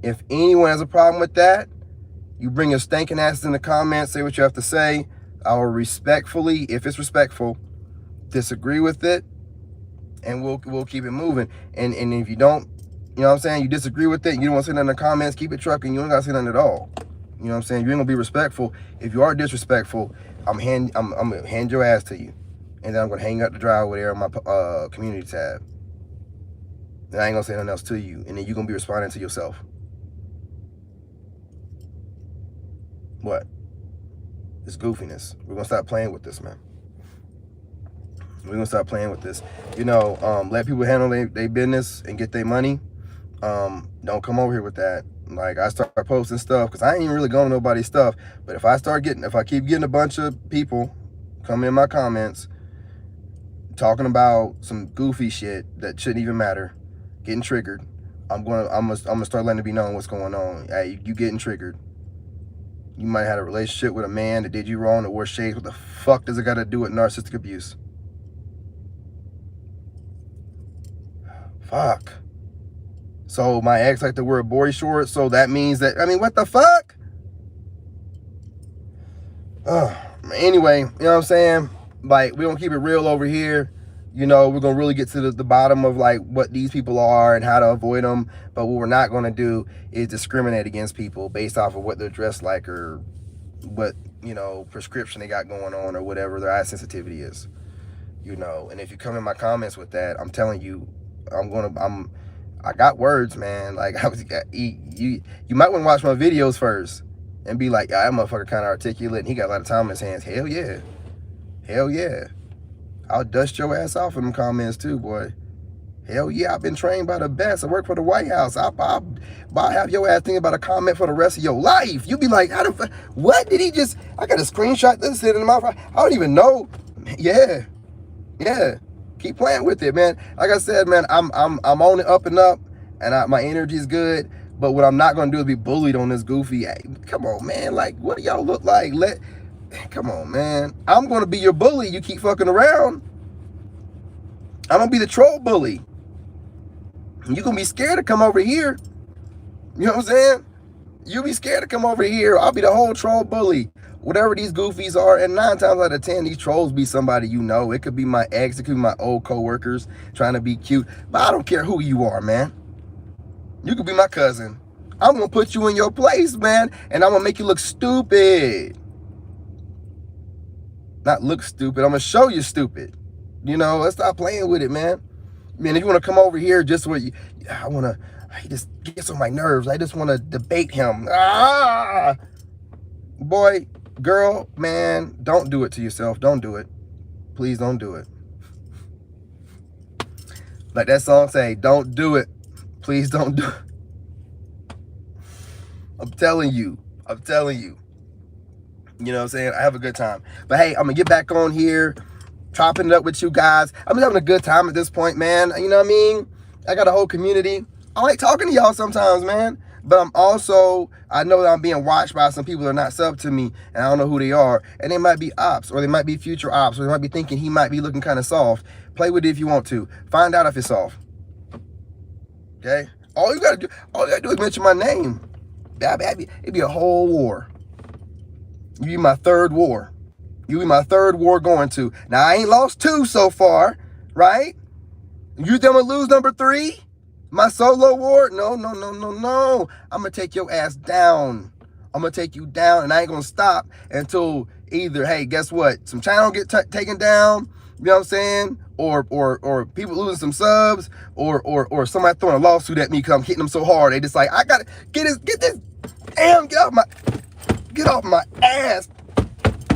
If anyone has a problem with that, you bring your stinking asses in the comments, say what you have to say. I will respectfully, if it's respectful, disagree with it, and we'll keep it moving. And if you don't, you know what I'm saying, you disagree with it, you don't want to say nothing in the comments, keep it trucking, you don't gotta say nothing at all. You know what I'm saying? You ain't gonna be respectful. If you are disrespectful, I'm gonna hand your ass to you. And then I'm gonna hang up the driveway there on my community tab. And I ain't gonna say nothing else to you. And then you're gonna be responding to yourself. What? It's goofiness. We're gonna stop playing with this, man. We're gonna stop playing with this. You know, let people handle their business and get their money. Don't come over here with that. Like, I start posting stuff because I ain't even really going to nobody's stuff. But if I keep getting a bunch of people coming in my comments talking about some goofy shit that shouldn't even matter, getting triggered, I'm gonna start letting it be known what's going on. Hey, you getting triggered. You might have had a relationship with a man that did you wrong or wore shades. What the fuck does it got to do with narcissistic abuse? Fuck. So my ex like to wear boy shorts, so that means that, I mean, what the fuck? Anyway, you know what I'm saying? Like, we're gonna keep it real over here. You know, we're gonna really get to the bottom of like what these people are and how to avoid them. But what we're not gonna do is discriminate against people based off of what they're dressed like or what, you know, prescription they got going on or whatever their eye sensitivity is. You know, and if you come in my comments with that, I'm telling you, I got words, man. Like, you might want to watch my videos first and be like, yeah, that motherfucker kind of articulate and he got a lot of time in his hands. Hell yeah. Hell yeah. I'll dust your ass off in them comments too, boy. Hell yeah, I've been trained by the best. I work for the White House. I'll have your ass thinking about a comment for the rest of your life. You be like, what did he just, I got a screenshot this sitting in my phone. I don't even know. Yeah. Keep playing with it, man. Like I said, man, I'm on it up and up, and my energy's good. But what I'm not gonna do is be bullied on this goofy. Hey, come on, man. Like, what do y'all look like? Come on, man. I'm gonna be your bully. You keep fucking around. I'm gonna be the troll bully. You gonna be scared to come over here. You know what I'm saying? You be scared to come over here. I'll be the whole troll bully. Whatever these goofies are, and 9 times out of 10, these trolls be somebody you know. It could be my ex, it could be my old co-workers trying to be cute. But I don't care who you are, man. You could be my cousin. I'm gonna put you in your place, man, and I'm gonna make you look stupid. Not look stupid, I'm gonna show you stupid. You know, let's stop playing with it, man. I mean, if you wanna come over here just with you, he just gets on my nerves. I just wanna debate him. Boy, girl, man, don't do it to yourself. Don't do it. Please don't do it. Like that song say, don't do it. Please don't do it. I'm telling you. I'm telling you. You know what I'm saying? I have a good time. But hey, I'm going to get back on here, chopping it up with you guys. I'm just having a good time at this point, man. You know what I mean? I got a whole community. I like talking to y'all sometimes, man. But I know that I'm being watched by some people that are not sub to me, and I don't know who they are. And they might be ops, or they might be future ops, or they might be thinking he might be looking kind of soft. Play with it if you want to. Find out if it's soft. Okay? All you gotta do is mention my name. It'd be a whole war. You be my third war. You be my third war going to. Now, I ain't lost 2 so far, right? You think I'm gonna lose number 3? My solo war? No. I'm gonna take your ass down. I'm gonna take you down, and I ain't gonna stop until either, hey, guess what? Some channel get taken down, you know what I'm saying? Or people losing some subs, or somebody throwing a lawsuit at me because I'm hitting them so hard. They just like, I gotta get this, damn, get off my ass.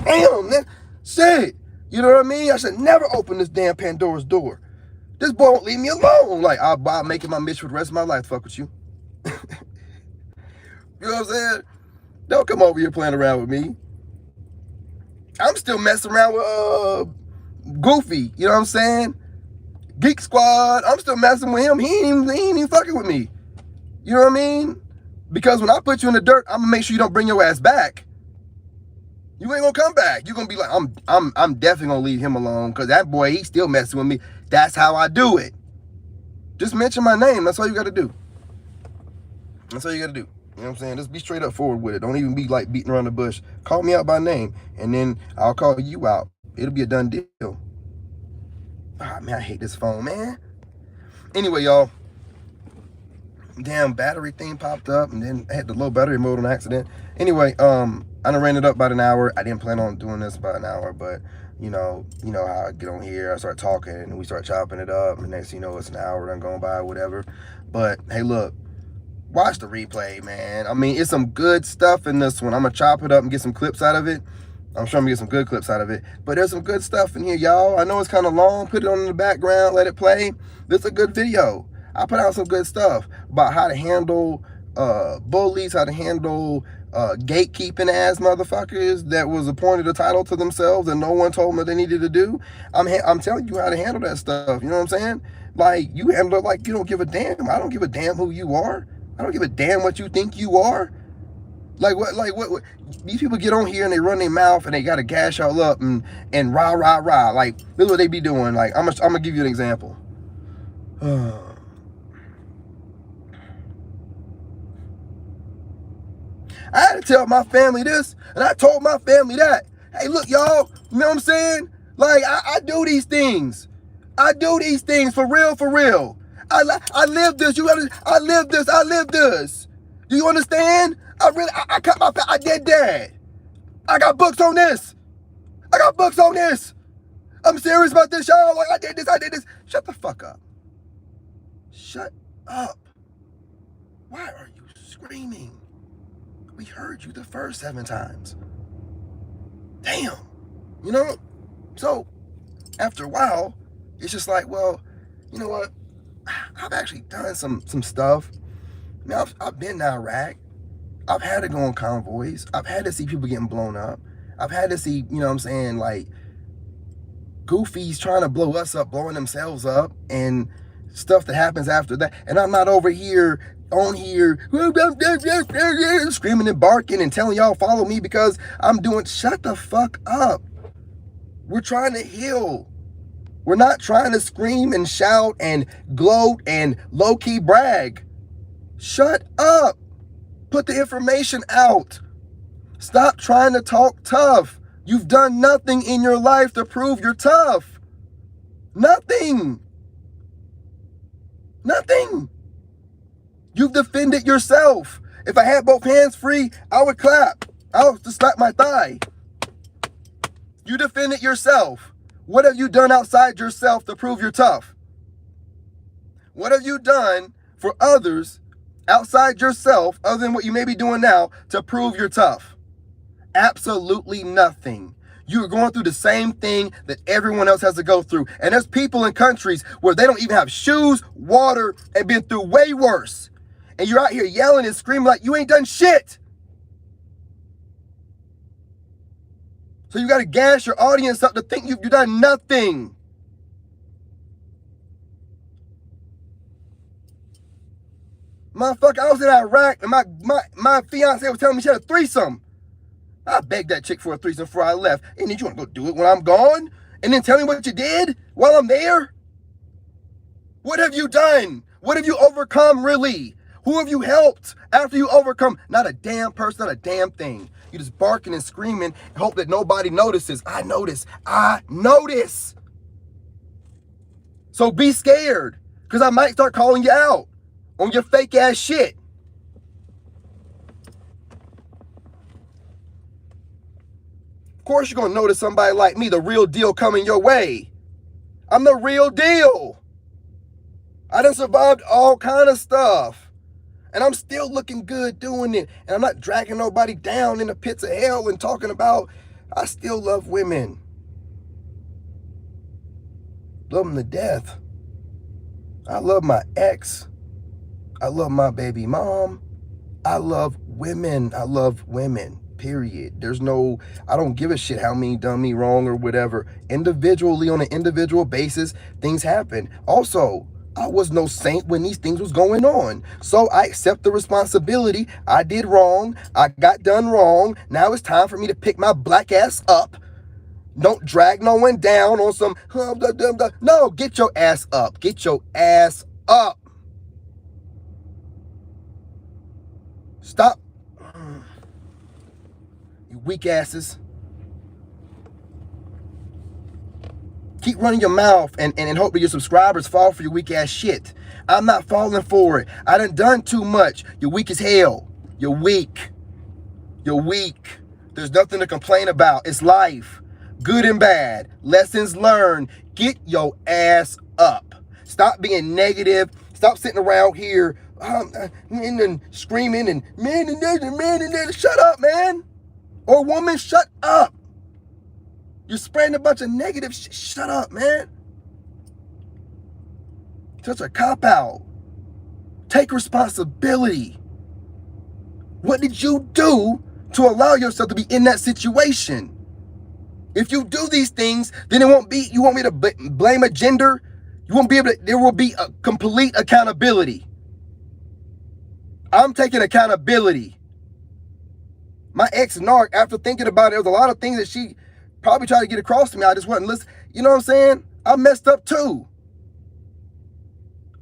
Damn, man. Shit. You know what I mean? I should never open this damn Pandora's door. This boy won't leave me alone. Like, I'll make it my mission for the rest of my life to fuck with you. You know what I'm saying? Don't come over here playing around with me. I'm still messing around with Goofy. You know what I'm saying? Geek Squad. I'm still messing with him. He ain't even fucking with me. You know what I mean? Because when I put you in the dirt, I'm gonna make sure you don't bring your ass back. You ain't gonna come back. You're gonna be like, I'm definitely gonna leave him alone, because that boy, he's still messing with me. That's how I do it. Just mention my name. That's all you gotta do. That's all you gotta do. You know what I'm saying? Just be straight up forward with it. Don't even be like beating around the bush. Call me out by name, and then I'll call you out. It'll be a done deal. Ah, man, I hate this phone, man. Anyway, y'all. Damn battery thing popped up, and then I had the low battery mode on accident. Anyway, I done ran it up about an hour. I didn't plan on doing this about an hour, but you know how I get on here. I start talking, and we start chopping it up, and next thing you know, it's an hour done going by, whatever. But hey, look, watch the replay, man. I mean, it's some good stuff in this one. I'm gonna chop it up and get some clips out of it. I'm sure I'm gonna get some good clips out of it. But there's some good stuff in here, y'all. I know it's kind of long. Put it on in the background, let it play. This is a good video. I put out some good stuff about how to handle bullies, how to handle gatekeeping ass motherfuckers that was appointed a title to themselves and no one told them what they needed to do. I'm telling you how to handle that stuff. You know what I'm saying? Like, you handle it like you don't give a damn. I don't give a damn who you are. I don't give a damn what you think you are. Like what these people get on here and they run their mouth and they gotta gash y'all up and rah. Like, this is what they be doing. Like, I'm gonna give you an example. I had to tell my family this, and I told my family that. Hey, look, y'all, you know what I'm saying? Like, I do these things. I do these things for real, for real. I live this. I live this. Do you understand? I cut my, I did that. I got books on this. I'm serious about this, y'all. Like, I did this. Shut the fuck up. Shut up. Why are you screaming? We heard you the first 7 times. Damn. You know? So, after a while, it's just like, well, you know what? I've actually done some stuff. I mean, I've been to Iraq. I've had to go on convoys. I've had to see people getting blown up. I've had to see, you know what I'm saying, like, goofies trying to blow us up, blowing themselves up, and stuff that happens after that. And I'm not over here, on here, screaming and barking and telling y'all follow me because I'm doing, shut the fuck up. We're trying to heal. We're not trying to scream and shout and gloat and low-key brag. Shut up. Put the information out. Stop trying to talk tough. You've done nothing in your life to prove you're tough. Nothing. You've defended yourself. If I had both hands free, I would clap. I would just slap my thigh. You defended yourself. What have you done outside yourself to prove you're tough? What have you done for others outside yourself, other than what you may be doing now, to prove you're tough? Absolutely nothing. You're going through the same thing that everyone else has to go through. And there's people in countries where they don't even have shoes, water, and been through way worse. And you're out here yelling and screaming like you ain't done shit. So you got to gas your audience up to think you've done nothing. Motherfucker, I was in Iraq and my fiance was telling me she had a threesome. I begged that chick for a threesome before I left. And then you want to go do it when I'm gone? And then tell me what you did while I'm there? What have you done? What have you overcome, really? Who have you helped after you overcome? Not a damn person, not a damn thing. You just barking and screaming and hope that nobody notices. I notice. I notice. So be scared, because I might start calling you out on your fake ass shit. Of course you're going to notice somebody like me, the real deal, coming your way. I'm the real deal. I done survived all kind of stuff. And I'm still looking good doing it. And I'm not dragging nobody down in the pits of hell and talking about, I still love women. Love them to death. I love my ex. I love my baby mom. I love women. I love women. Period. There's no, I don't give a shit how many done me wrong or whatever. Individually, on an individual basis, things happen. Also, I was no saint when these things was going on. So I accept the responsibility. I did wrong. I got done wrong. Now it's time for me to pick my black ass up. Don't drag no one down on some, no, get your ass up. Get your ass up. Stop. You weak asses. Keep running your mouth and hope that your subscribers fall for your weak ass shit. I'm not falling for it. I done too much. You're weak as hell. You're weak. You're weak. There's nothing to complain about. It's life. Good and bad. Lessons learned. Get your ass up. Stop being negative. Stop sitting around here and screaming and man and that. Shut up, man. Or woman, shut up. You're spreading a bunch of negative shit. Shut up, man. Such a cop-out. Take responsibility. What did you do to allow yourself to be in that situation? If you do these things, then it won't be, you want me to blame a gender? You won't be able to, there will be a complete accountability. I'm taking accountability. My ex-narc, after thinking about it, there was a lot of things that she probably tried to get across to me. I just wasn't listening. You know what I'm saying? I messed up too.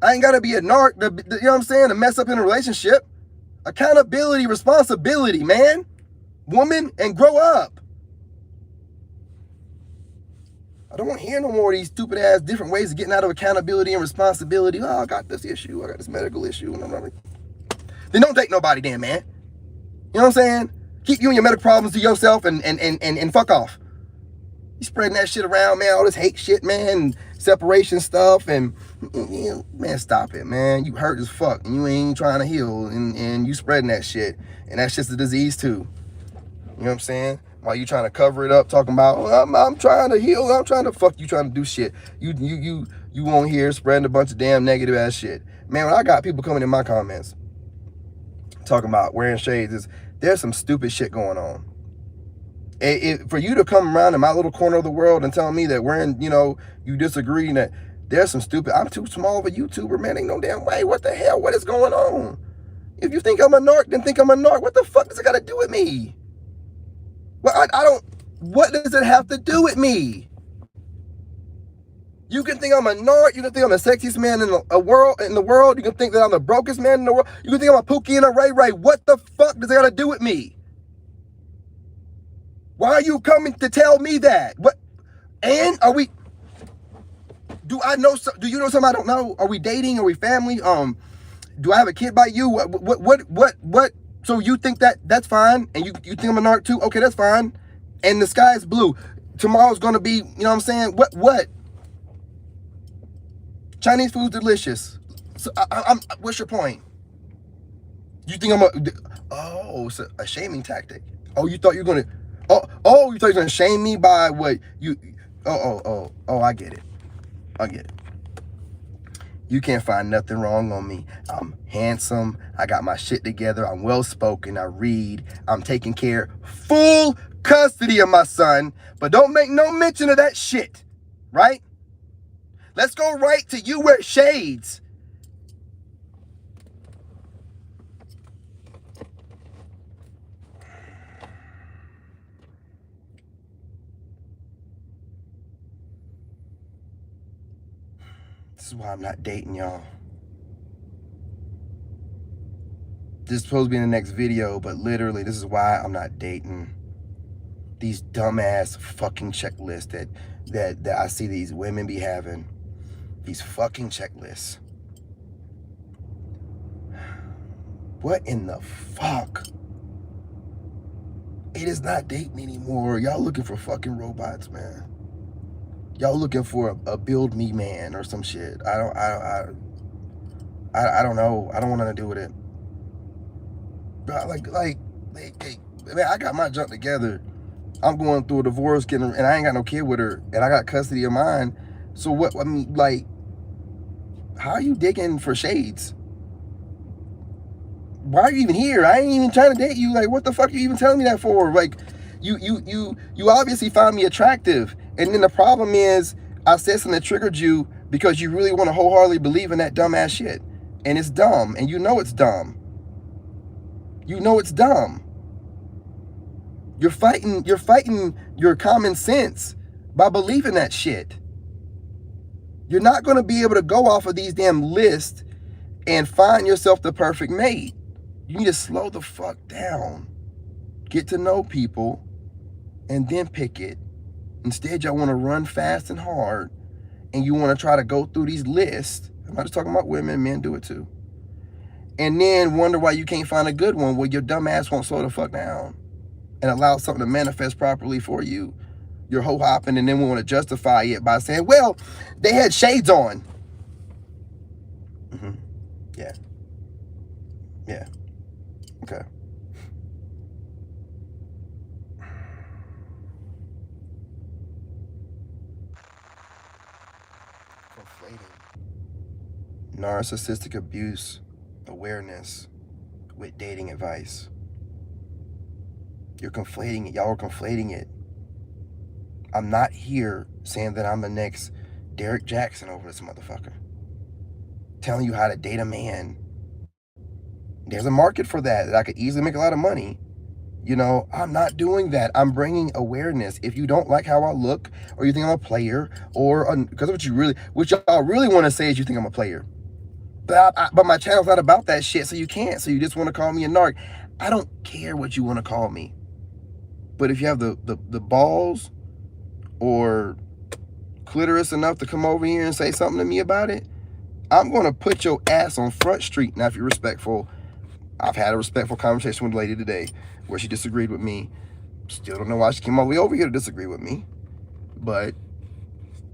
I ain't got to be a narc, you know what I'm saying, to mess up in a relationship. Accountability, responsibility, man. Woman, and grow up. I don't want to hear no more of these stupid ass different ways of getting out of accountability and responsibility. Oh, I got this issue. I got this medical issue. Then don't date nobody then, man. You know what I'm saying? Keep you and your medical problems to yourself and fuck off. You spreading that shit around, man. All this hate shit, man. Separation stuff. And, man, stop it, man. You hurt as fuck. And you ain't trying to heal. And you spreading that shit. And that's just a disease, too. You know what I'm saying? While you trying to cover it up, talking about, oh, I'm trying to heal. I'm trying to fuck you, trying to do shit. You on here spreading a bunch of damn negative ass shit. Man, when I got people coming in my comments talking about wearing shades, there's some stupid shit going on. For you to come around in my little corner of the world and tell me that wearing, you disagree and that there's some stupid, I'm too small of a YouTuber, man, ain't no damn way. What the hell? What is going on? If you think I'm a narc, then think I'm a narc. What the fuck does it got to do with me? Well, I don't, what does it have to do with me? You can think I'm a narc. You can think I'm the sexiest man in the world. You can think that I'm the brokest man in the world. You can think I'm a Pookie and a Ray Ray. What the fuck does it got to do with me? Why are you coming to tell me that? What? And are we? Do you know something I don't know? Are we dating? Are we family? Do I have a kid by you? What? So you think that's fine, and you think I'm a narc too? Okay, that's fine. And the sky is blue. Tomorrow's gonna be, you know what I'm saying? What? Chinese food's delicious. So what's your point? You think it's a shaming tactic. Oh, you thought you were gonna shame me by what you, I get it. You can't find nothing wrong on me. I'm handsome. I got my shit together. I'm well-spoken. I read. I'm taking care. Full custody of my son. But don't make no mention of that shit. Right? Let's go right to you wear shades. This is why I'm not dating y'all. This is supposed to be in the next video, but literally this is why I'm not dating. These dumbass fucking checklists that I see these women be having. These fucking checklists. What in the fuck? It is not dating anymore. Y'all looking for fucking robots, man. Y'all looking for a build me man or some shit. I don't know. I don't want nothing to do with it. But man, I got my junk together. I'm going through a divorce, and I ain't got no kid with her, and I got custody of mine. So what? I mean, like, how are you digging for shades? Why are you even here? I ain't even trying to date you. Like, what the fuck are you even telling me that for? Like, you obviously find me attractive, and then the problem is I said something that triggered you because you really want to wholeheartedly believe in that dumbass shit, and it's dumb, and you know it's dumb. You know it's dumb. You're fighting your common sense by believing that shit. You're not going to be able to go off of these damn lists and find yourself the perfect mate. You need to slow the fuck down. Get to know people and then pick it. Instead, y'all want to run fast and hard, and you want to try to go through these lists. I'm not just talking about women, men do it too. And then wonder why you can't find a good one. Well, your dumb ass won't slow the fuck down and allow something to manifest properly for you. You're ho-hopping, and then we want to justify it by saying, well, they had shades on. Mm-hmm. Yeah. Yeah. Okay. Conflating narcissistic abuse awareness with dating advice. You're conflating it. Y'all are conflating it. I'm not here saying that I'm the next Derek Jackson over this motherfucker. Telling you how to date a man. There's a market for that I could easily make a lot of money. You know, I'm not doing that. I'm bringing awareness. If you don't like how I look, or you think I'm a player, or because what y'all really want to say is you think I'm a player. But my channel's not about that shit, so you can't. So you just want to call me a narc. I don't care what you want to call me. But if you have the balls or clitoris enough to come over here and say something to me about it, I'm going to put your ass on Front Street. Now, if you're respectful, I've had a respectful conversation with a lady today where she disagreed with me. Still don't know why she came all the way over here to disagree with me. But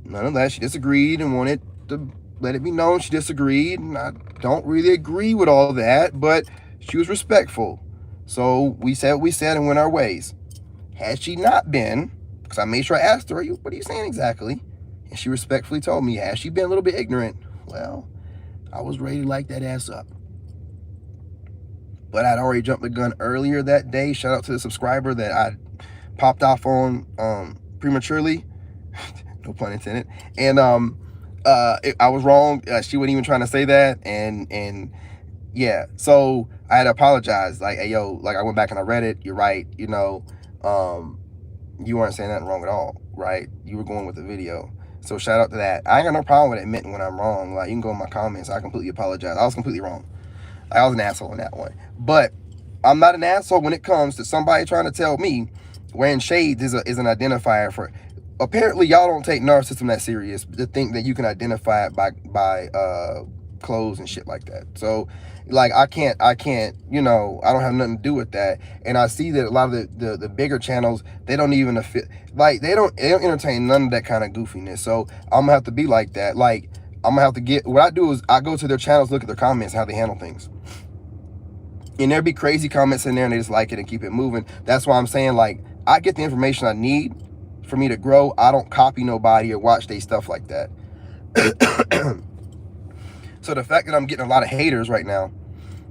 nonetheless, she disagreed and wanted to let it be known she disagreed. And I don't really agree with all that, but she was respectful. So we said what we said and went our ways. Had she not been, because I made sure I asked her, what are you saying exactly? And she respectfully told me, had she been a little bit ignorant, well, I was ready to light that ass up. But I'd already jumped the gun earlier that day. Shout out to the subscriber that I popped off on prematurely. No pun intended. And I was wrong. She wasn't even trying to say that. And yeah, so I had to apologize. Like, hey, yo, like I went back and I read it. You're right. You know, you weren't saying nothing wrong at all, right? You were going with the video. So shout out to that. I ain't got no problem with admitting when I'm wrong. Like, you can go in my comments. I completely apologize. I was completely wrong. I was an asshole in that one. But I'm not an asshole when it comes to somebody trying to tell me wearing shades is an identifier for. Apparently, y'all don't take narcissism that serious to think that you can identify it by clothes and shit like that. So, like, I can't, you know, I don't have nothing to do with that. And I see that a lot of the bigger channels, they don't even like they don't entertain none of that kind of goofiness. So I'm gonna have to be like that. Like, I'm gonna have to get, what I do is I go to their channels, look at their comments, how they handle things. And there'd be crazy comments in there and they just like it and keep it moving. That's why I'm saying, like, I get the information I need for me to grow. I don't copy nobody or watch their stuff like that. So the fact that I'm getting a lot of haters right now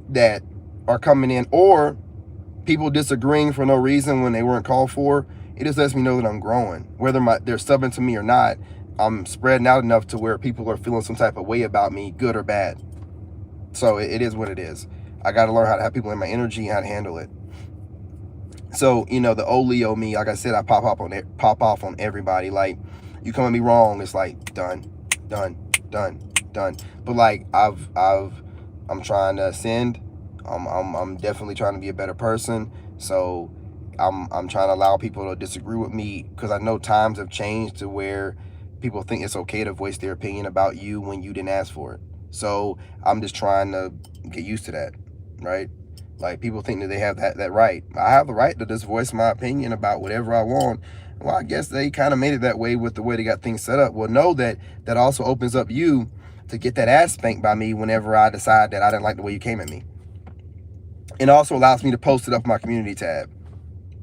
that are coming in, or people disagreeing for no reason when they weren't called for, it just lets me know that I'm growing. Whether they're subbing to me or not, I'm spreading out enough to where people are feeling some type of way about me, good or bad. So it is what it is. I got to learn how to have people in my energy and how to handle it. So, you know, the old Leo me, like I said, I pop off on everybody. Like, you come at me wrong, it's like done. But like I'm trying to ascend. I'm definitely trying to be a better person. So I'm trying to allow people to disagree with me, because I know times have changed to where people think it's okay to voice their opinion about you when you didn't ask for it. So I'm just trying to get used to that, right? Like, people think that they have that right. I have the right to just voice my opinion about whatever I want. Well, I guess they kind of made it that way with the way they got things set up. Well, know that also opens up you to get that ass spanked by me whenever I decide that I didn't like the way you came at me. It also allows me to post it up my community tab.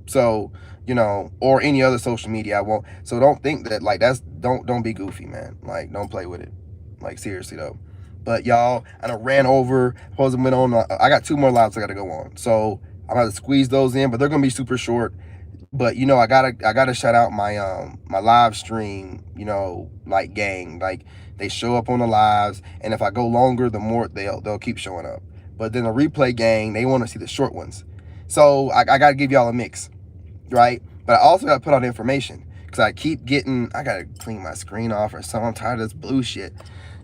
So, you know, or any other social media I won't. So don't think that, like, don't be goofy, man. Like, don't play with it. Like, seriously though. But y'all, I done ran over. Suppose I went on. I got 2 more lives I got to go on. So I'm gonna squeeze those in, but they're gonna be super short. But you know, I gotta shout out my my live stream. You know, like, gang. Like, they show up on the lives, and if I go longer, the more they'll keep showing up. But then the replay gang, they want to see the short ones. So I gotta give y'all a mix, right? But I also gotta put out information, because I keep getting. I gotta clean my screen off or something. I'm tired of this blue shit.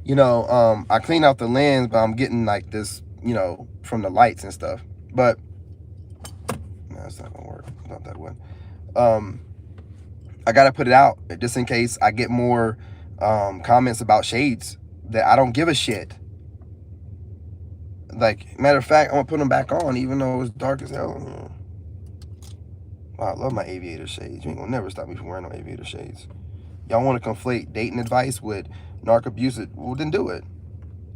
You know, I clean out the lens, but I'm getting like this, you know, from the lights and stuff. But no, it's not gonna work. Not that one. I gotta put it out just in case I get more comments about shades that I don't give a shit. Like, matter of fact, I'm gonna put them back on, even though it's dark as hell. Wow, I love my aviator shades. You ain't gonna never stop me from wearing no aviator shades. Y'all want to conflate dating advice with narc abuse? Well, then do it.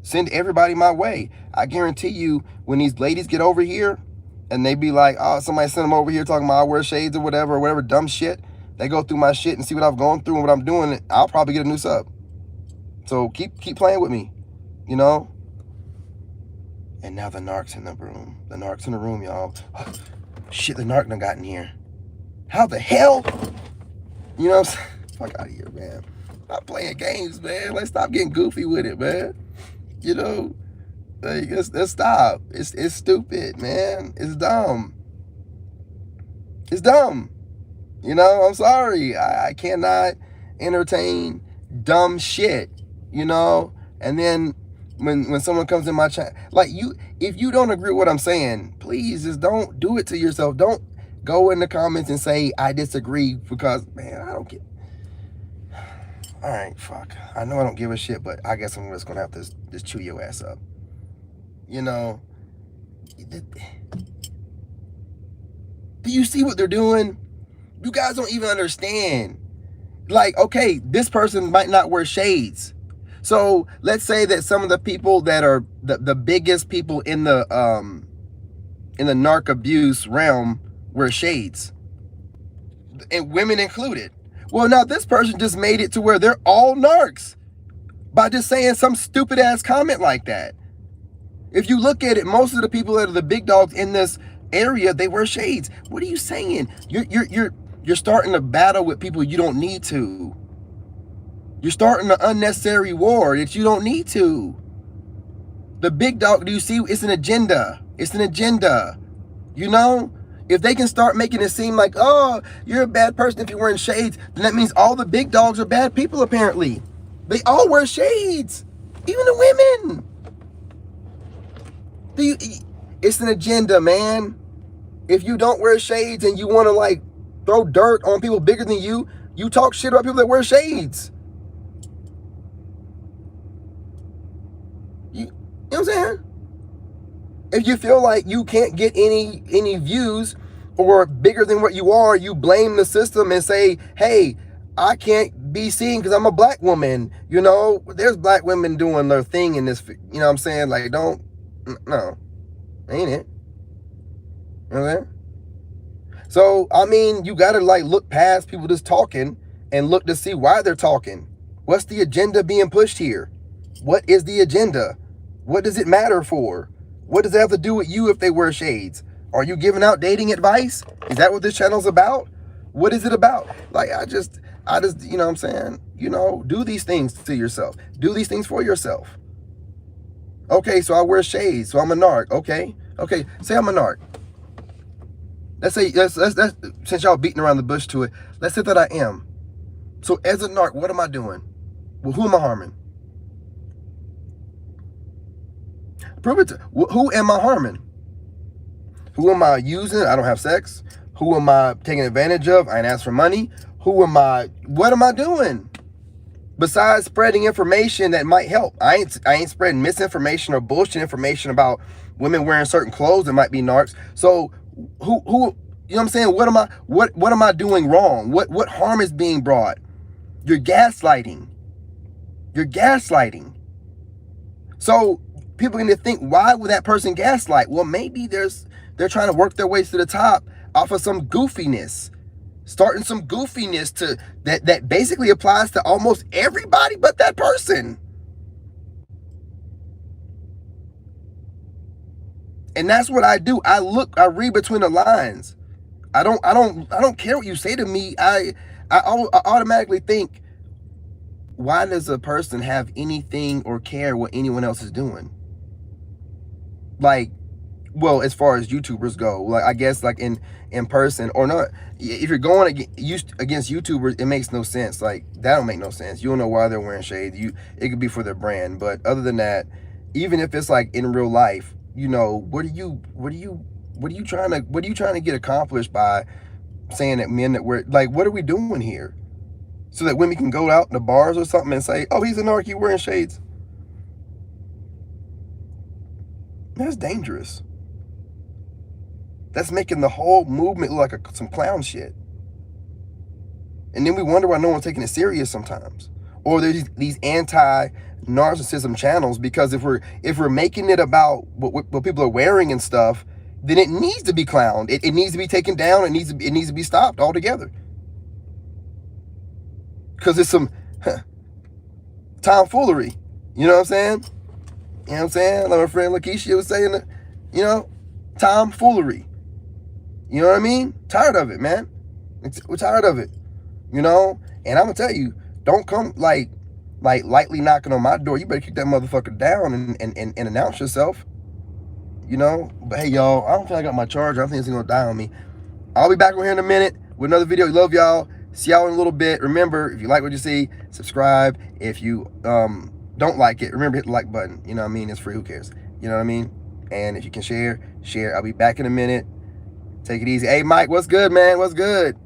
Send everybody my way. I guarantee you, when these ladies get over here and they be like, oh, somebody sent them over here talking about I wear shades or whatever dumb shit. They go through my shit and see what I've gone through and what I'm doing. I'll probably get a new sub. So keep playing with me, you know? And now the narc's in the room. The narc's in the room, y'all. Oh, shit, the narc done got in here. How the hell? You know what I'm saying? Fuck out of here, man. Stop playing games, man. Let's stop getting goofy with it, man. You know, like, let's stop. It's stupid, man. It's dumb. It's dumb. You know, I'm sorry. I cannot entertain dumb shit, you know? And then when someone comes in my chat, like, if you don't agree with what I'm saying, please just don't do it to yourself. Don't go in the comments and say, I disagree, because, man, I don't get. All right, fuck. I know I don't give a shit, but I guess I'm just gonna have to just chew your ass up. You know, do you see what they're doing? You guys don't even understand. Like, okay, this person might not wear shades. So let's say that some of the people that are the biggest people in the narc abuse realm wear shades, and women included. Well, now this person just made it to where they're all narcs by just saying some stupid ass comment like that. If you look at it, most of the people that are the big dogs in this area, they wear shades. What are you saying? You're starting a battle with people you don't need to. You're starting an unnecessary war that you don't need to. The big dog, do you see? It's an agenda. It's an agenda. You know? If they can start making it seem like, oh, you're a bad person if you're wearing shades, then that means all the big dogs are bad people, apparently. They all wear shades. Even the women. It's an agenda, man. If you don't wear shades and you want to, like, throw dirt on people bigger than you, you talk shit about people that wear shades. You know what I'm saying? If you feel like you can't get any views or bigger than what you are, you blame the system and say, hey, I can't be seen because I'm a black woman. You know, there's black women doing their thing in this, you know what I'm saying? Like, no, ain't it? You know what I'm saying? So, I mean, you got to, like, look past people just talking and look to see why they're talking. What's the agenda being pushed here? What is the agenda? What does it matter for? What does it have to do with you if they wear shades? Are you giving out dating advice? Is that what this channel's about? What is it about? Like, I just, you know what I'm saying? You know, do these things to yourself. Do these things for yourself. Okay, so I wear shades, so I'm a narc. Okay, say I'm a narc. Let's say, since y'all beating around the bush to it, let's say that I am. So as a narc, what am I doing? Well, who am I harming? Prove it to, who am I harming? Who am I using? I don't have sex. Who am I taking advantage of? I ain't asked for money. Who am I, what am I doing? Besides spreading information that might help. I ain't spreading misinformation or bullshit information about women wearing certain clothes that might be narcs. So who you know what I'm saying? What am I doing wrong? What harm is being brought? You're gaslighting. You're gaslighting. So people need to think, why would that person gaslight? Well, maybe they're trying to work their way to the top off of some goofiness. Starting some goofiness to that basically applies to almost everybody but that person. And that's what I do. I read between the lines. I don't care what you say to me. I automatically think, why does a person have anything or care what anyone else is doing? Like, well, as far as YouTubers go, like, I guess like in person or not, if you're going against YouTubers, it makes no sense. Like, that don't make no sense. You don't know why they're wearing shades. It could be for their brand, but other than that, even if it's like in real life, you know, what are you trying to get accomplished by saying that men that wear, like, what are we doing here? So that women can go out in the bars or something and say, oh, he's a narc, wearing shades. That's dangerous. That's making the whole movement look like some clown shit. And then we wonder why no one's taking it serious sometimes. Or there's these anti-narcissism channels, because if we're making it about what people are wearing and stuff, then it needs to be clowned. It needs to be taken down. It needs to be stopped altogether. Because it's some tomfoolery. You know what I'm saying? You know what I'm saying? Like my friend Lakeisha was saying, you know, tomfoolery. You know what I mean? Tired of it, man. We're tired of it. You know? And I'm going to tell you, don't come like lightly knocking on my door. You better kick that motherfucker down and announce yourself. You know? But hey, y'all, I don't feel like I got my charger. I think it's going to die on me. I'll be back over here in a minute with another video. Love y'all. See y'all in a little bit. Remember, if you like what you see, subscribe. If you don't like it, remember, hit the like button. You know what I mean? It's free. Who cares? You know what I mean? And if you can share. I'll be back in a minute. Take it easy. Hey, Mike, what's good, man? What's good?